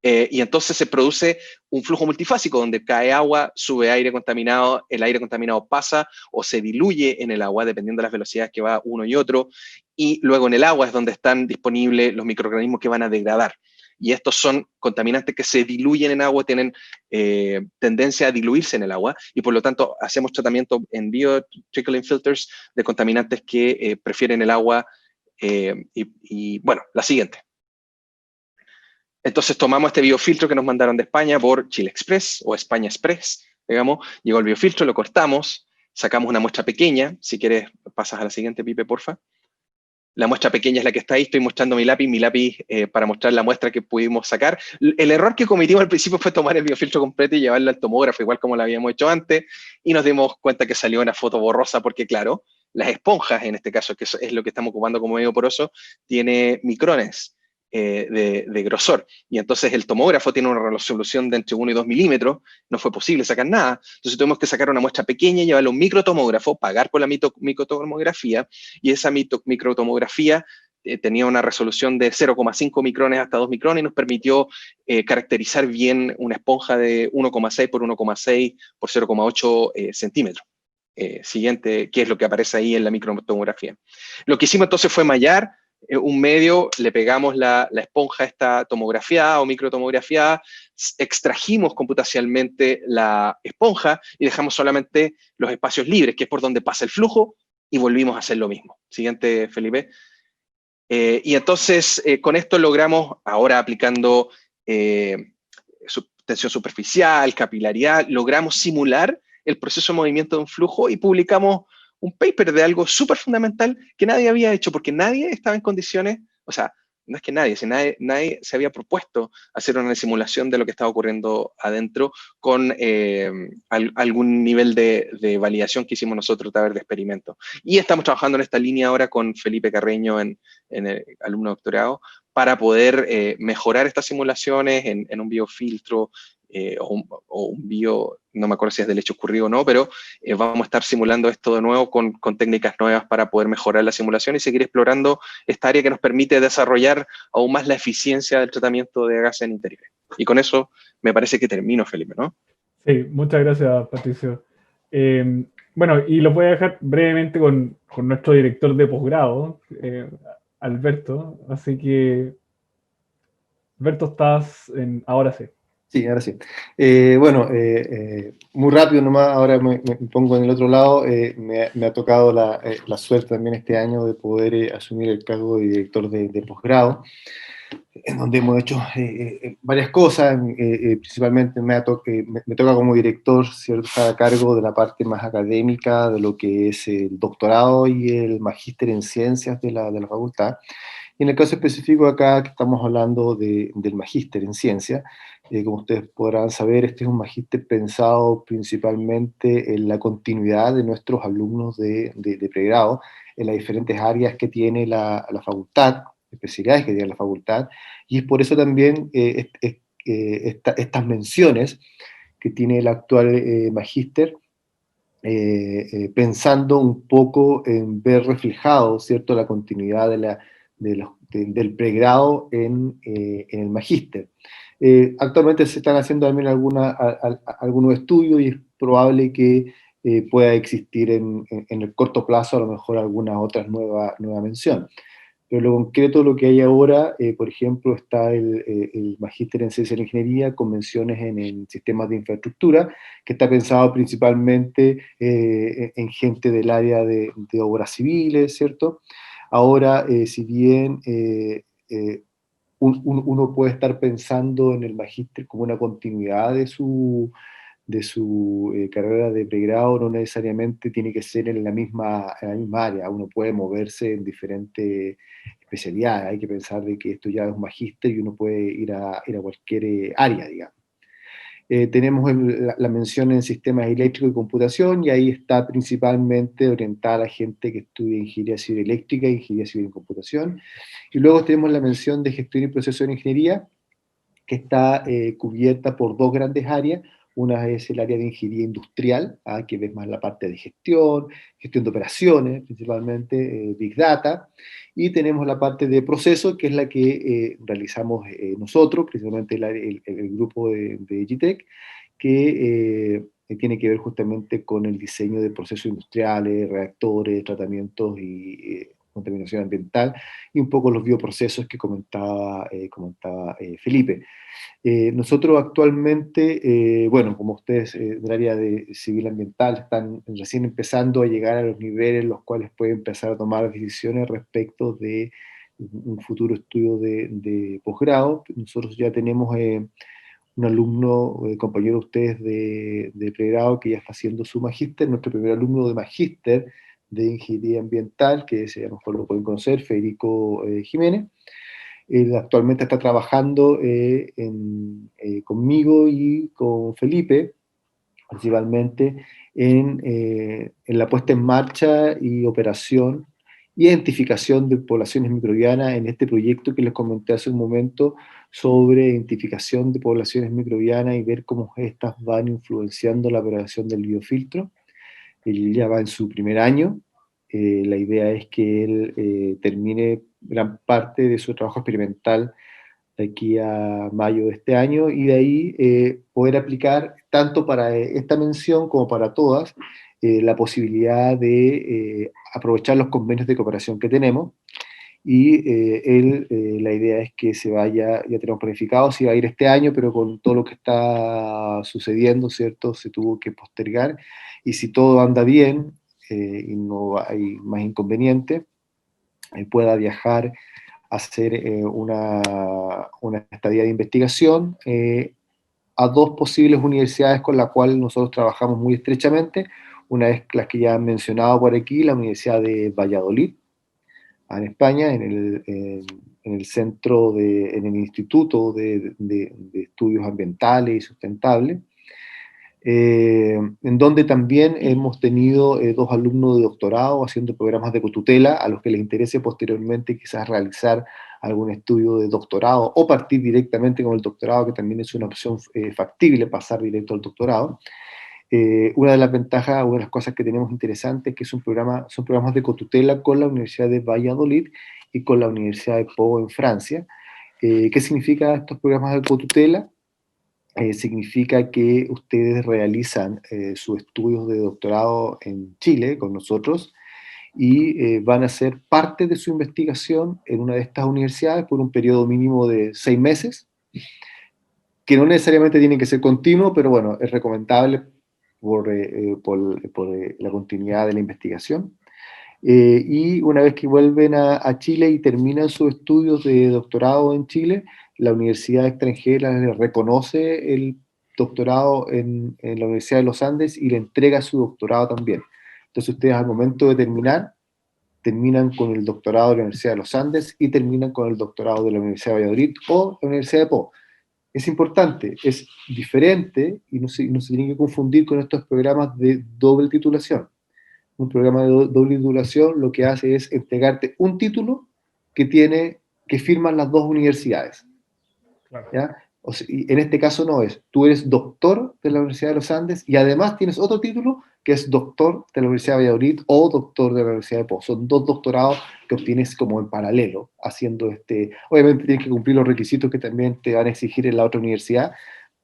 y entonces se produce un flujo multifásico donde cae agua, sube aire contaminado, el aire contaminado pasa o se diluye en el agua, dependiendo de las velocidades que va uno y otro, y luego en el agua es donde están disponibles los microorganismos que van a degradar. Y estos son contaminantes que se diluyen en agua, tienen tendencia a diluirse en el agua, y por lo tanto hacemos tratamiento en biotrickling filters de contaminantes que prefieren el agua. Y bueno, la siguiente. Entonces tomamos este biofiltro que nos mandaron de España por Chile Express o España Express, digamos, llegó el biofiltro, lo cortamos, sacamos una muestra pequeña, si quieres pasas a la siguiente, Pipe, porfa. La muestra pequeña es la que está ahí, estoy mostrando mi lápiz para mostrar la muestra que pudimos sacar. El error que cometimos al principio fue tomar el biofiltro completo y llevarlo al tomógrafo, igual como lo habíamos hecho antes, y nos dimos cuenta que salió una foto borrosa porque, claro, las esponjas, en este caso, que es lo que estamos ocupando como medio poroso, tiene micrones de grosor. Y entonces el tomógrafo tiene una resolución de entre 1 y 2 milímetros, no fue posible sacar nada. Entonces tuvimos que sacar una muestra pequeña, llevarlo a un microtomógrafo, pagar por la microtomografía, y esa microtomografía tenía una resolución de 0,5 micrones hasta 2 micrones y nos permitió caracterizar bien una esponja de 1,6 por 1,6 por 0,8 centímetros. Siguiente, que es lo que aparece ahí en la microtomografía. Lo que hicimos entonces fue mallar un medio, le pegamos la esponja esta tomografiada o microtomografiada, extrajimos computacionalmente la esponja y dejamos solamente los espacios libres, que es por donde pasa el flujo, y volvimos a hacer lo mismo. Siguiente, Felipe. Y entonces, con esto logramos, ahora aplicando tensión superficial, capilaridad, logramos simular el proceso de movimiento de un flujo y publicamos un paper de algo súper fundamental que nadie había hecho, porque nadie estaba en condiciones, o sea, no es que nadie se había propuesto hacer una simulación de lo que estaba ocurriendo adentro con algún nivel de validación que hicimos nosotros a través de experimentos. Y estamos trabajando en esta línea ahora con Felipe Carreño, en el alumno doctorado, para poder mejorar estas simulaciones en un biofiltro, o un bio, no me acuerdo si es de lecho escurrido o no, pero vamos a estar simulando esto de nuevo con técnicas nuevas para poder mejorar la simulación y seguir explorando esta área que nos permite desarrollar aún más la eficiencia del tratamiento de gases en interiores. Y con eso me parece que termino, Felipe, ¿no? Sí, muchas gracias, Patricio. Bueno, y lo voy a dejar brevemente con nuestro director de posgrado, Alberto, así que Alberto, estás en... Ahora sí. Sí, ahora sí. Muy rápido nomás, ahora me pongo en el otro lado. Me ha tocado la suerte también este año de poder asumir el cargo de director de posgrado, en donde hemos hecho varias cosas. Principalmente me toca como director, ¿cierto?, estar a cargo de la parte más académica de lo que es el doctorado y el magíster en ciencias de la facultad. Y en el caso específico acá, que estamos hablando del magíster en ciencia, como ustedes podrán saber, este es un magíster pensado principalmente en la continuidad de nuestros alumnos de pregrado, en las diferentes áreas que tiene la facultad, especialidades que tiene la facultad, y es por eso también estas menciones que tiene el actual magíster, pensando un poco en ver reflejado, ¿cierto?, la continuidad del pregrado en el magíster. Actualmente se están haciendo también algunos estudios y es probable que pueda existir en el corto plazo a lo mejor alguna otra nueva mención. Pero lo concreto, lo que hay ahora, por ejemplo, está el magíster en ciencia de la ingeniería con menciones en sistemas de infraestructura, que está pensado principalmente en gente del área de obras civiles, ¿cierto? Ahora, si bien uno puede estar pensando en el magíster como una continuidad de su carrera de pregrado, no necesariamente tiene que ser en la misma área. Uno puede moverse en diferentes especialidades. Hay que pensar de que esto ya es un magíster y uno puede ir a cualquier área, digamos. Tenemos la mención en sistemas eléctricos y computación, y ahí está principalmente orientada a la gente que estudia ingeniería civil eléctrica e ingeniería civil en computación. Y luego tenemos la mención de gestión y proceso de ingeniería, que está cubierta por dos grandes áreas. Una es el área de ingeniería industrial, que ves más la parte de gestión de operaciones, principalmente Big Data, y tenemos la parte de proceso, que es la que realizamos nosotros, principalmente el grupo de GTEC, que tiene que ver justamente con el diseño de procesos industriales, reactores, tratamientos y contaminación ambiental, y un poco los bioprocesos que comentaba Felipe. Nosotros actualmente, como ustedes del área de civil ambiental están recién empezando a llegar a los niveles en los cuales pueden empezar a tomar decisiones respecto de un futuro estudio de posgrado, nosotros ya tenemos un alumno, compañero de ustedes de pregrado que ya está haciendo su magíster, nuestro primer alumno de magíster de ingeniería ambiental, que a lo mejor lo pueden conocer, Federico Jiménez. Él actualmente está trabajando conmigo y con Felipe, principalmente en la puesta en marcha y operación, identificación de poblaciones microbianas en este proyecto que les comenté hace un momento sobre identificación de poblaciones microbianas y ver cómo estas van influenciando la operación del biofiltro. Él ya va en su primer año. La idea es que él termine gran parte de su trabajo experimental de aquí a mayo de este año, y de ahí poder aplicar tanto para esta mención como para todas la posibilidad de aprovechar los convenios de cooperación que tenemos. Y la idea es que se vaya, ya tenemos planificado, se iba a ir este año, pero con todo lo que está sucediendo, ¿cierto?, se tuvo que postergar, y si todo anda bien y no hay más inconveniente, pueda viajar a hacer una estadía de investigación a dos posibles universidades con las cuales nosotros trabajamos muy estrechamente. Una es las que ya han mencionado por aquí, la Universidad de Valladolid, en España, en el centro, en el Instituto de Estudios Ambientales y Sustentables, en donde también hemos tenido dos alumnos de doctorado haciendo programas de cotutela a los que les interese posteriormente quizás realizar algún estudio de doctorado o partir directamente con el doctorado, que también es una opción factible, pasar directo al doctorado. Una de las ventajas, una de las cosas que tenemos interesantes es que son programas de cotutela con la Universidad de Valladolid y con la Universidad de Pau en Francia. ¿Qué significa estos programas de cotutela? Significa que ustedes realizan sus estudios de doctorado en Chile con nosotros y van a ser parte de su investigación en una de estas universidades por un periodo mínimo de 6 meses, que no necesariamente tiene que ser continuo, pero bueno, es recomendable por la continuidad de la investigación. Y una vez que vuelven a Chile y terminan sus estudios de doctorado en Chile, la universidad extranjera les reconoce el doctorado en la Universidad de los Andes y le entrega su doctorado también. Entonces ustedes al momento de terminar, terminan con el doctorado de la Universidad de los Andes y terminan con el doctorado de la Universidad de Valladolid o la Universidad de Po. Es importante, es diferente y no se tiene que confundir con estos programas de doble titulación. Un programa de doble titulación lo que hace es entregarte un título que firman las dos universidades. Claro. ¿Ya? O sea, y en este caso no es, tú eres doctor de la Universidad de los Andes y además tienes otro título que es doctor de la Universidad de Valladolid o doctor de la Universidad de Po. Son dos doctorados que obtienes como en paralelo, haciendo obviamente tienes que cumplir los requisitos que también te van a exigir en la otra universidad,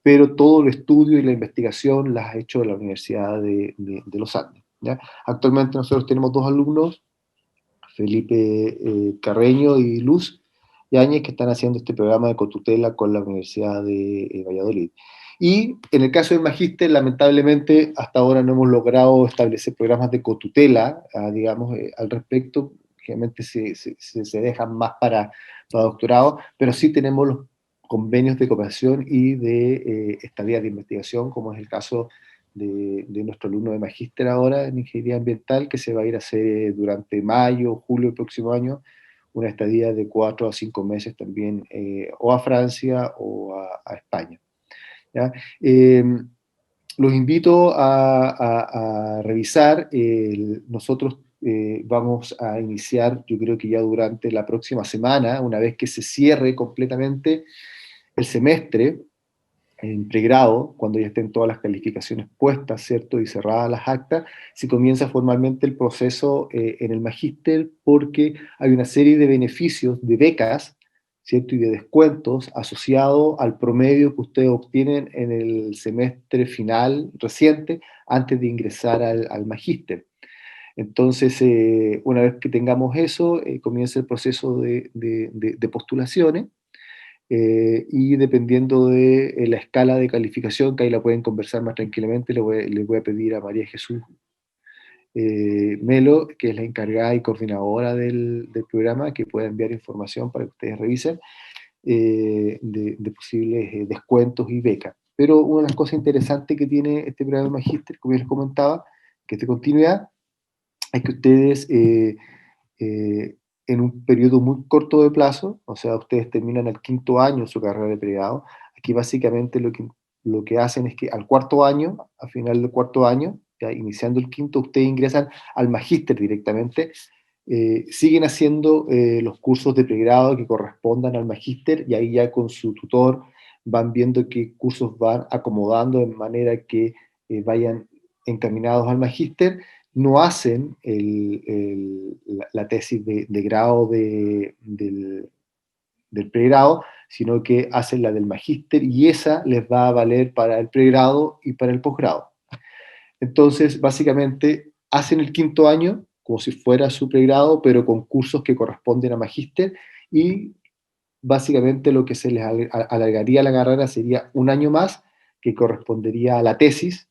pero todo el estudio y la investigación las has hecho en la Universidad de los Andes. ¿Ya? Actualmente nosotros tenemos dos alumnos, Felipe Carreño y Luz Yáñez, que están haciendo este programa de cotutela con la Universidad de Valladolid. Y en el caso del magíster, lamentablemente, hasta ahora no hemos logrado establecer programas de cotutela, digamos, al respecto. Generalmente se dejan más para doctorado, pero sí tenemos los convenios de cooperación y de estadías de investigación, como es el caso de nuestro alumno de magíster ahora en ingeniería ambiental, que se va a ir a hacer durante mayo, julio del próximo año, una estadía de 4 a 5 meses también, o a Francia o a España. ¿Ya? Los invito a revisar, nosotros vamos a iniciar, yo creo que ya durante la próxima semana, una vez que se cierre completamente el semestre, en pregrado, cuando ya estén todas las calificaciones puestas, ¿cierto? Y cerradas las actas, se comienza formalmente el proceso en el magíster porque hay una serie de beneficios, de becas, ¿cierto? Y de descuentos asociados al promedio que ustedes obtienen en el semestre final reciente antes de ingresar al magíster. Entonces, una vez que tengamos eso, comienza el proceso de postulaciones. Y dependiendo de la escala de calificación, que ahí la pueden conversar más tranquilamente, le voy a pedir a María Jesús Melo, que es la encargada y coordinadora del programa, que pueda enviar información para que ustedes revisen de posibles descuentos y becas. Pero una de las cosas interesantes que tiene este programa de Magíster, como ya les comentaba, que es de continuidad, es que ustedes en un periodo muy corto de plazo, o sea, ustedes terminan el 5.º año su carrera de pregrado, aquí básicamente lo que hacen es que al 4.º año, al final del 4.º año, ya iniciando el 5.º, ustedes ingresan al magíster directamente, siguen haciendo los cursos de pregrado que correspondan al magíster y ahí ya con su tutor van viendo qué cursos van acomodando de manera que vayan encaminados al magíster. No hacen la tesis de grado del pregrado, sino que hacen la del magíster y esa les va a valer para el pregrado y para el posgrado. Entonces, básicamente, hacen el 5.º año como si fuera su pregrado, pero con cursos que corresponden a magíster y básicamente lo que se les alargaría la carrera sería un año más, que correspondería a la tesis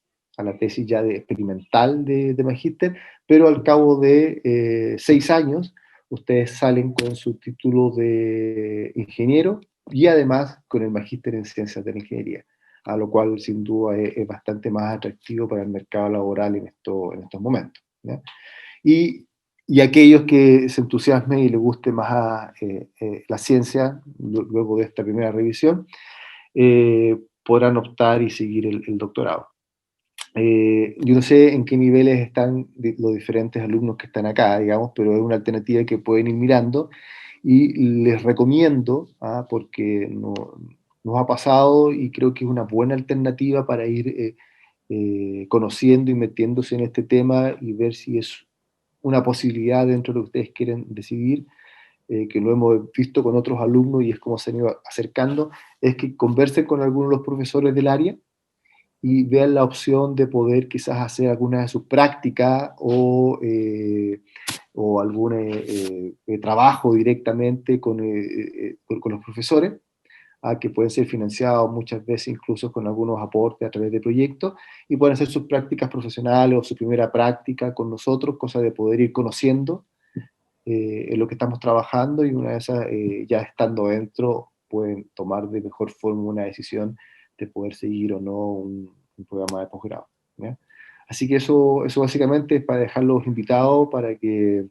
ya de experimental de magíster, pero al cabo de 6 años ustedes salen con su título de ingeniero y además con el magíster en ciencias de la ingeniería, a lo cual sin duda es bastante más atractivo para el mercado laboral en estos momentos, ¿ya? Y aquellos que se entusiasmen y les guste más la ciencia, luego de esta primera revisión, podrán optar y seguir el doctorado. Yo no sé en qué niveles están los diferentes alumnos que están acá, digamos, pero es una alternativa que pueden ir mirando y les recomiendo, porque nos ha pasado y creo que es una buena alternativa para ir conociendo y metiéndose en este tema y ver si es una posibilidad dentro de lo que ustedes quieren decidir, que lo hemos visto con otros alumnos y es como se han ido acercando, es que conversen con algunos de los profesores del área y vean la opción de poder quizás hacer alguna de sus prácticas o algún trabajo directamente con los profesores, que pueden ser financiados muchas veces incluso con algunos aportes a través de proyectos, y pueden hacer sus prácticas profesionales o su primera práctica con nosotros, cosa de poder ir conociendo en lo que estamos trabajando, y una de esas, ya estando dentro, pueden tomar de mejor forma una decisión de poder seguir o no un programa de posgrado, ¿ya? Así que eso básicamente es para dejarlos invitados para que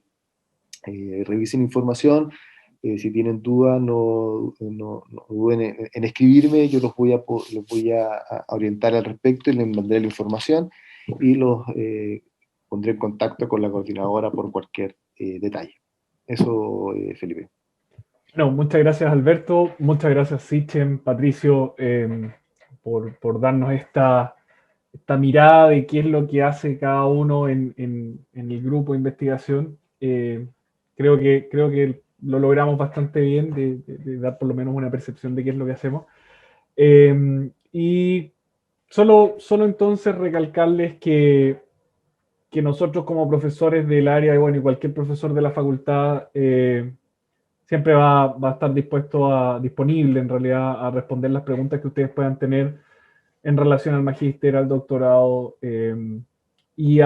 revisen información. Si tienen dudas, no duden en escribirme, yo los voy a orientar al respecto y les mandaré la información, y los pondré en contacto con la coordinadora por cualquier detalle. Eso, Felipe. No, muchas gracias Alberto, muchas gracias Sichem, Patricio, por darnos esta mirada de qué es lo que hace cada uno en el grupo de investigación. Creo que lo logramos bastante bien de dar por lo menos una percepción de qué es lo que hacemos. Y solo entonces recalcarles que nosotros como profesores del área, y bueno, y cualquier profesor de la facultad, siempre va a estar disponible en realidad a responder las preguntas que ustedes puedan tener en relación al magíster, al doctorado, y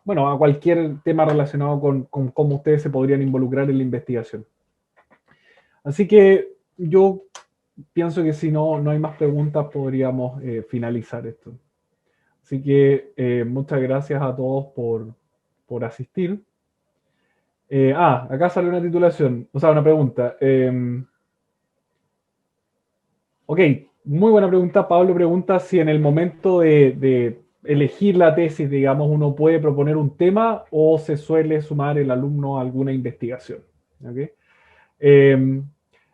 bueno, a cualquier tema relacionado con cómo ustedes se podrían involucrar en la investigación. Así que yo pienso que si no hay más preguntas, podríamos finalizar esto. Así que muchas gracias a todos por asistir. Acá sale una titulación, o sea, una pregunta. Ok, muy buena pregunta. Pablo pregunta si en el momento de elegir la tesis, digamos, uno puede proponer un tema o se suele sumar el alumno a alguna investigación. ¿Okay?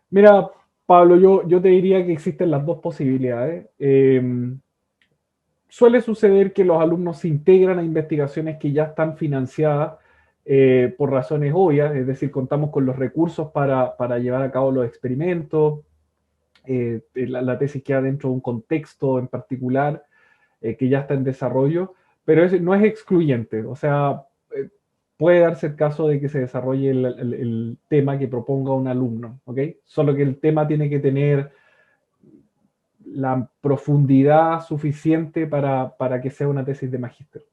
Mira, Pablo, yo te diría que existen las dos posibilidades. Suele suceder que los alumnos se integran a investigaciones que ya están financiadas por razones obvias, es decir, contamos con los recursos para llevar a cabo los experimentos. La tesis queda dentro de un contexto en particular que ya está en desarrollo, pero no es excluyente, o sea, puede darse el caso de que se desarrolle el tema que proponga un alumno, ¿ok? Solo que el tema tiene que tener la profundidad suficiente para que sea una tesis de magíster.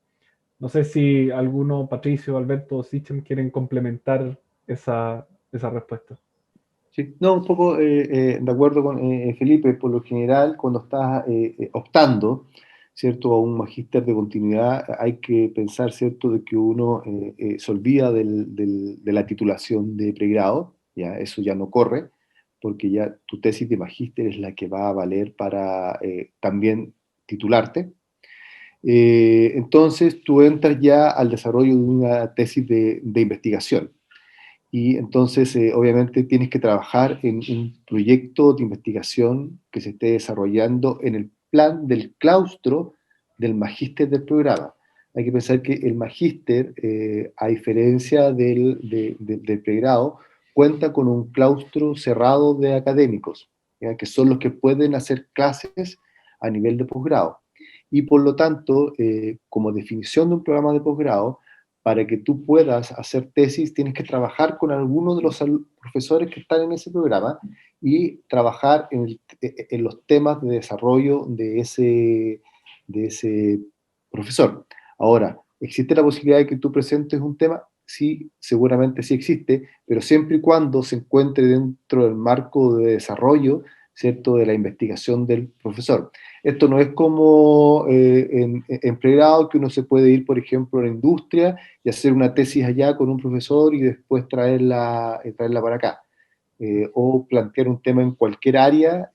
No sé si alguno, Patricio, Alberto o Sichem, quieren complementar esa respuesta. Sí, no, un poco de acuerdo con Felipe. Por lo general, cuando estás optando, ¿cierto?, a un magíster de continuidad, hay que pensar, ¿cierto?, de que uno se olvida de la titulación de pregrado, ya eso ya no corre, porque ya tu tesis de magíster es la que va a valer para también titularte. Entonces, tú entras ya al desarrollo de una tesis de investigación. Y entonces, obviamente, tienes que trabajar en un proyecto de investigación que se esté desarrollando en el plan del claustro del magíster del programa. Hay que pensar que el magíster, a diferencia del pregrado, cuenta con un claustro cerrado de académicos, ¿ya?, que son los que pueden hacer clases a nivel de posgrado. Y por lo tanto, como definición de un programa de posgrado, para que tú puedas hacer tesis, tienes que trabajar con algunos de los profesores que están en ese programa y trabajar en los temas de desarrollo de ese profesor. Ahora, ¿existe la posibilidad de que tú presentes un tema? Sí, seguramente sí existe, pero siempre y cuando se encuentre dentro del marco de desarrollo, ¿cierto?, de la investigación del profesor. Esto no es como en pregrado, que uno se puede ir, por ejemplo, a la industria y hacer una tesis allá con un profesor y después traerla para acá. O plantear un tema en cualquier área,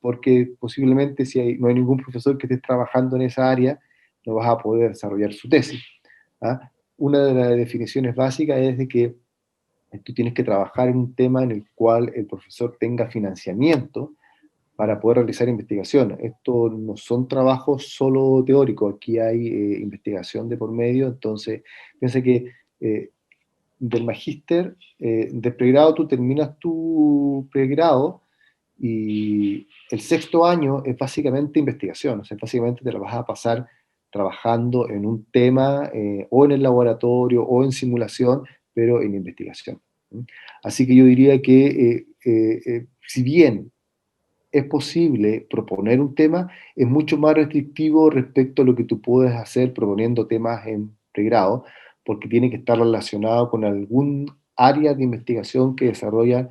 porque posiblemente si no hay ningún profesor que esté trabajando en esa área, no vas a poder desarrollar su tesis. ¿Ah? Una de las definiciones básicas es de que tú tienes que trabajar en un tema en el cual el profesor tenga financiamiento para poder realizar investigación. Esto no son trabajos solo teóricos, aquí hay investigación de por medio. Entonces piensa que del magíster, del pregrado, tú terminas tu pregrado y el sexto año es básicamente investigación, o sea, básicamente te la vas a pasar trabajando en un tema o en el laboratorio o en simulación, pero en investigación. Así que yo diría que si bien es posible proponer un tema, es mucho más restrictivo respecto a lo que tú puedes hacer proponiendo temas en pregrado, porque tiene que estar relacionado con algún área de investigación que desarrollan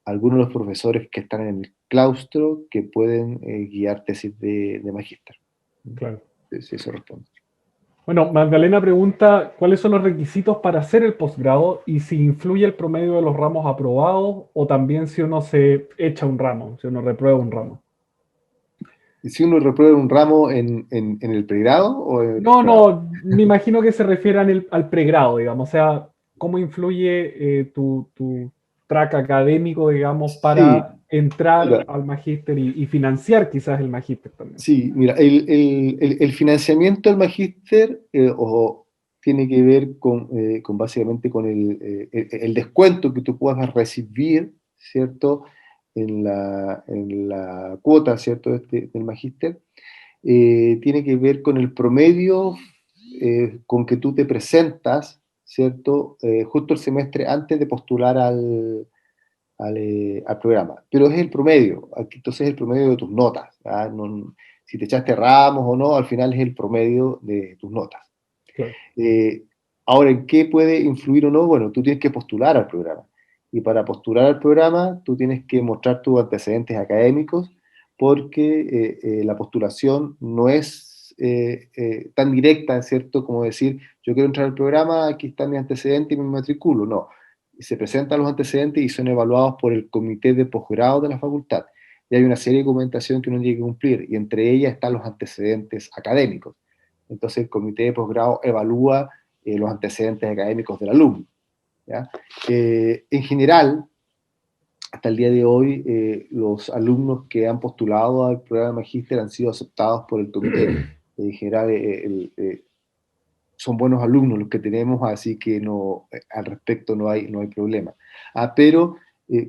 algunos de los profesores que están en el claustro que pueden guiar tesis de magíster. Claro. Si eso responde. Bueno, Magdalena pregunta, ¿cuáles son los requisitos para hacer el posgrado y si influye el promedio de los ramos aprobados o también si uno se echa un ramo, si uno reprueba un ramo? ¿Y si uno reprueba un ramo en el pregrado o en el No, posgrado? no, me imagino que se refiere al pregrado, digamos, o sea, ¿cómo influye tu track académico, digamos, Sí, para entrar mira, al magíster y financiar quizás el magíster también? sí, mira, el financiamiento del magíster tiene que ver con básicamente con el descuento que tú puedas recibir, ¿cierto? En la cuota, ¿cierto? Del magíster. Tiene que ver con el promedio con que tú te presentas, ¿cierto? Justo el semestre antes de postular al programa. Pero es el promedio, entonces es el promedio de tus notas. ¿Ah? No, si te echaste ramos o no, al final es el promedio de tus notas. Claro. Eh, Ahora, ¿en qué puede influir o no? Bueno, tú tienes que postular al programa. Y para postular al programa, tú tienes que mostrar tus antecedentes académicos, porque la postulación no es tan directa, ¿cierto? Como decir, yo quiero entrar al programa, aquí está mi antecedente y me matriculo. No, se presentan los antecedentes y son evaluados por el comité de posgrado de la facultad. Y hay una serie de documentación que uno tiene que cumplir, y entre ellas están los antecedentes académicos. Entonces el comité de posgrado evalúa los antecedentes académicos del alumno. ¿Ya? En general, hasta el día de hoy, los alumnos que han postulado al programa de magíster han sido aceptados por el comité. En general, son buenos alumnos los que tenemos, así que no, al respecto no hay problema. Pero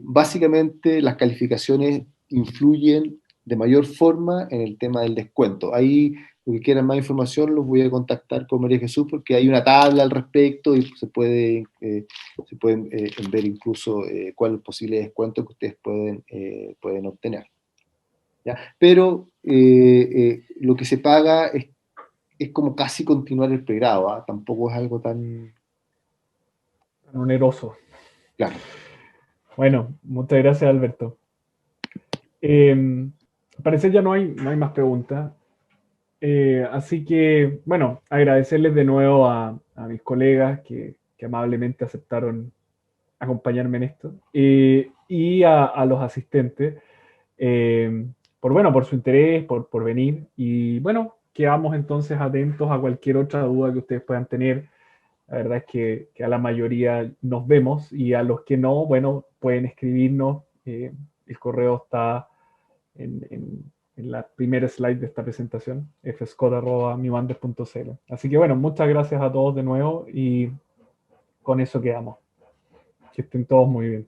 básicamente las calificaciones influyen de mayor forma en el tema del descuento. Ahí, los que quieran más información, los voy a contactar con María Jesús porque hay una tabla al respecto y se pueden ver incluso cuál es el posible descuento que ustedes pueden obtener. ¿Ya? Pero lo que se paga es como casi continuar el pregrado, ¿ah? Tampoco es algo tan Tan oneroso. claro. Bueno, muchas gracias, Alberto. Al parecer ya no hay más preguntas. Así que, bueno, agradecerles de nuevo a mis colegas que amablemente aceptaron acompañarme en esto y a los asistentes eh, por su interés, por venir. Y bueno, quedamos entonces atentos a cualquier otra duda que ustedes puedan tener. La verdad es que a la mayoría nos vemos y a los que no, bueno, pueden escribirnos. El correo está en la primera slide de esta presentación, fscot@mimandes.cl. Así que bueno, muchas gracias a todos de nuevo y con eso quedamos. Que estén todos muy bien.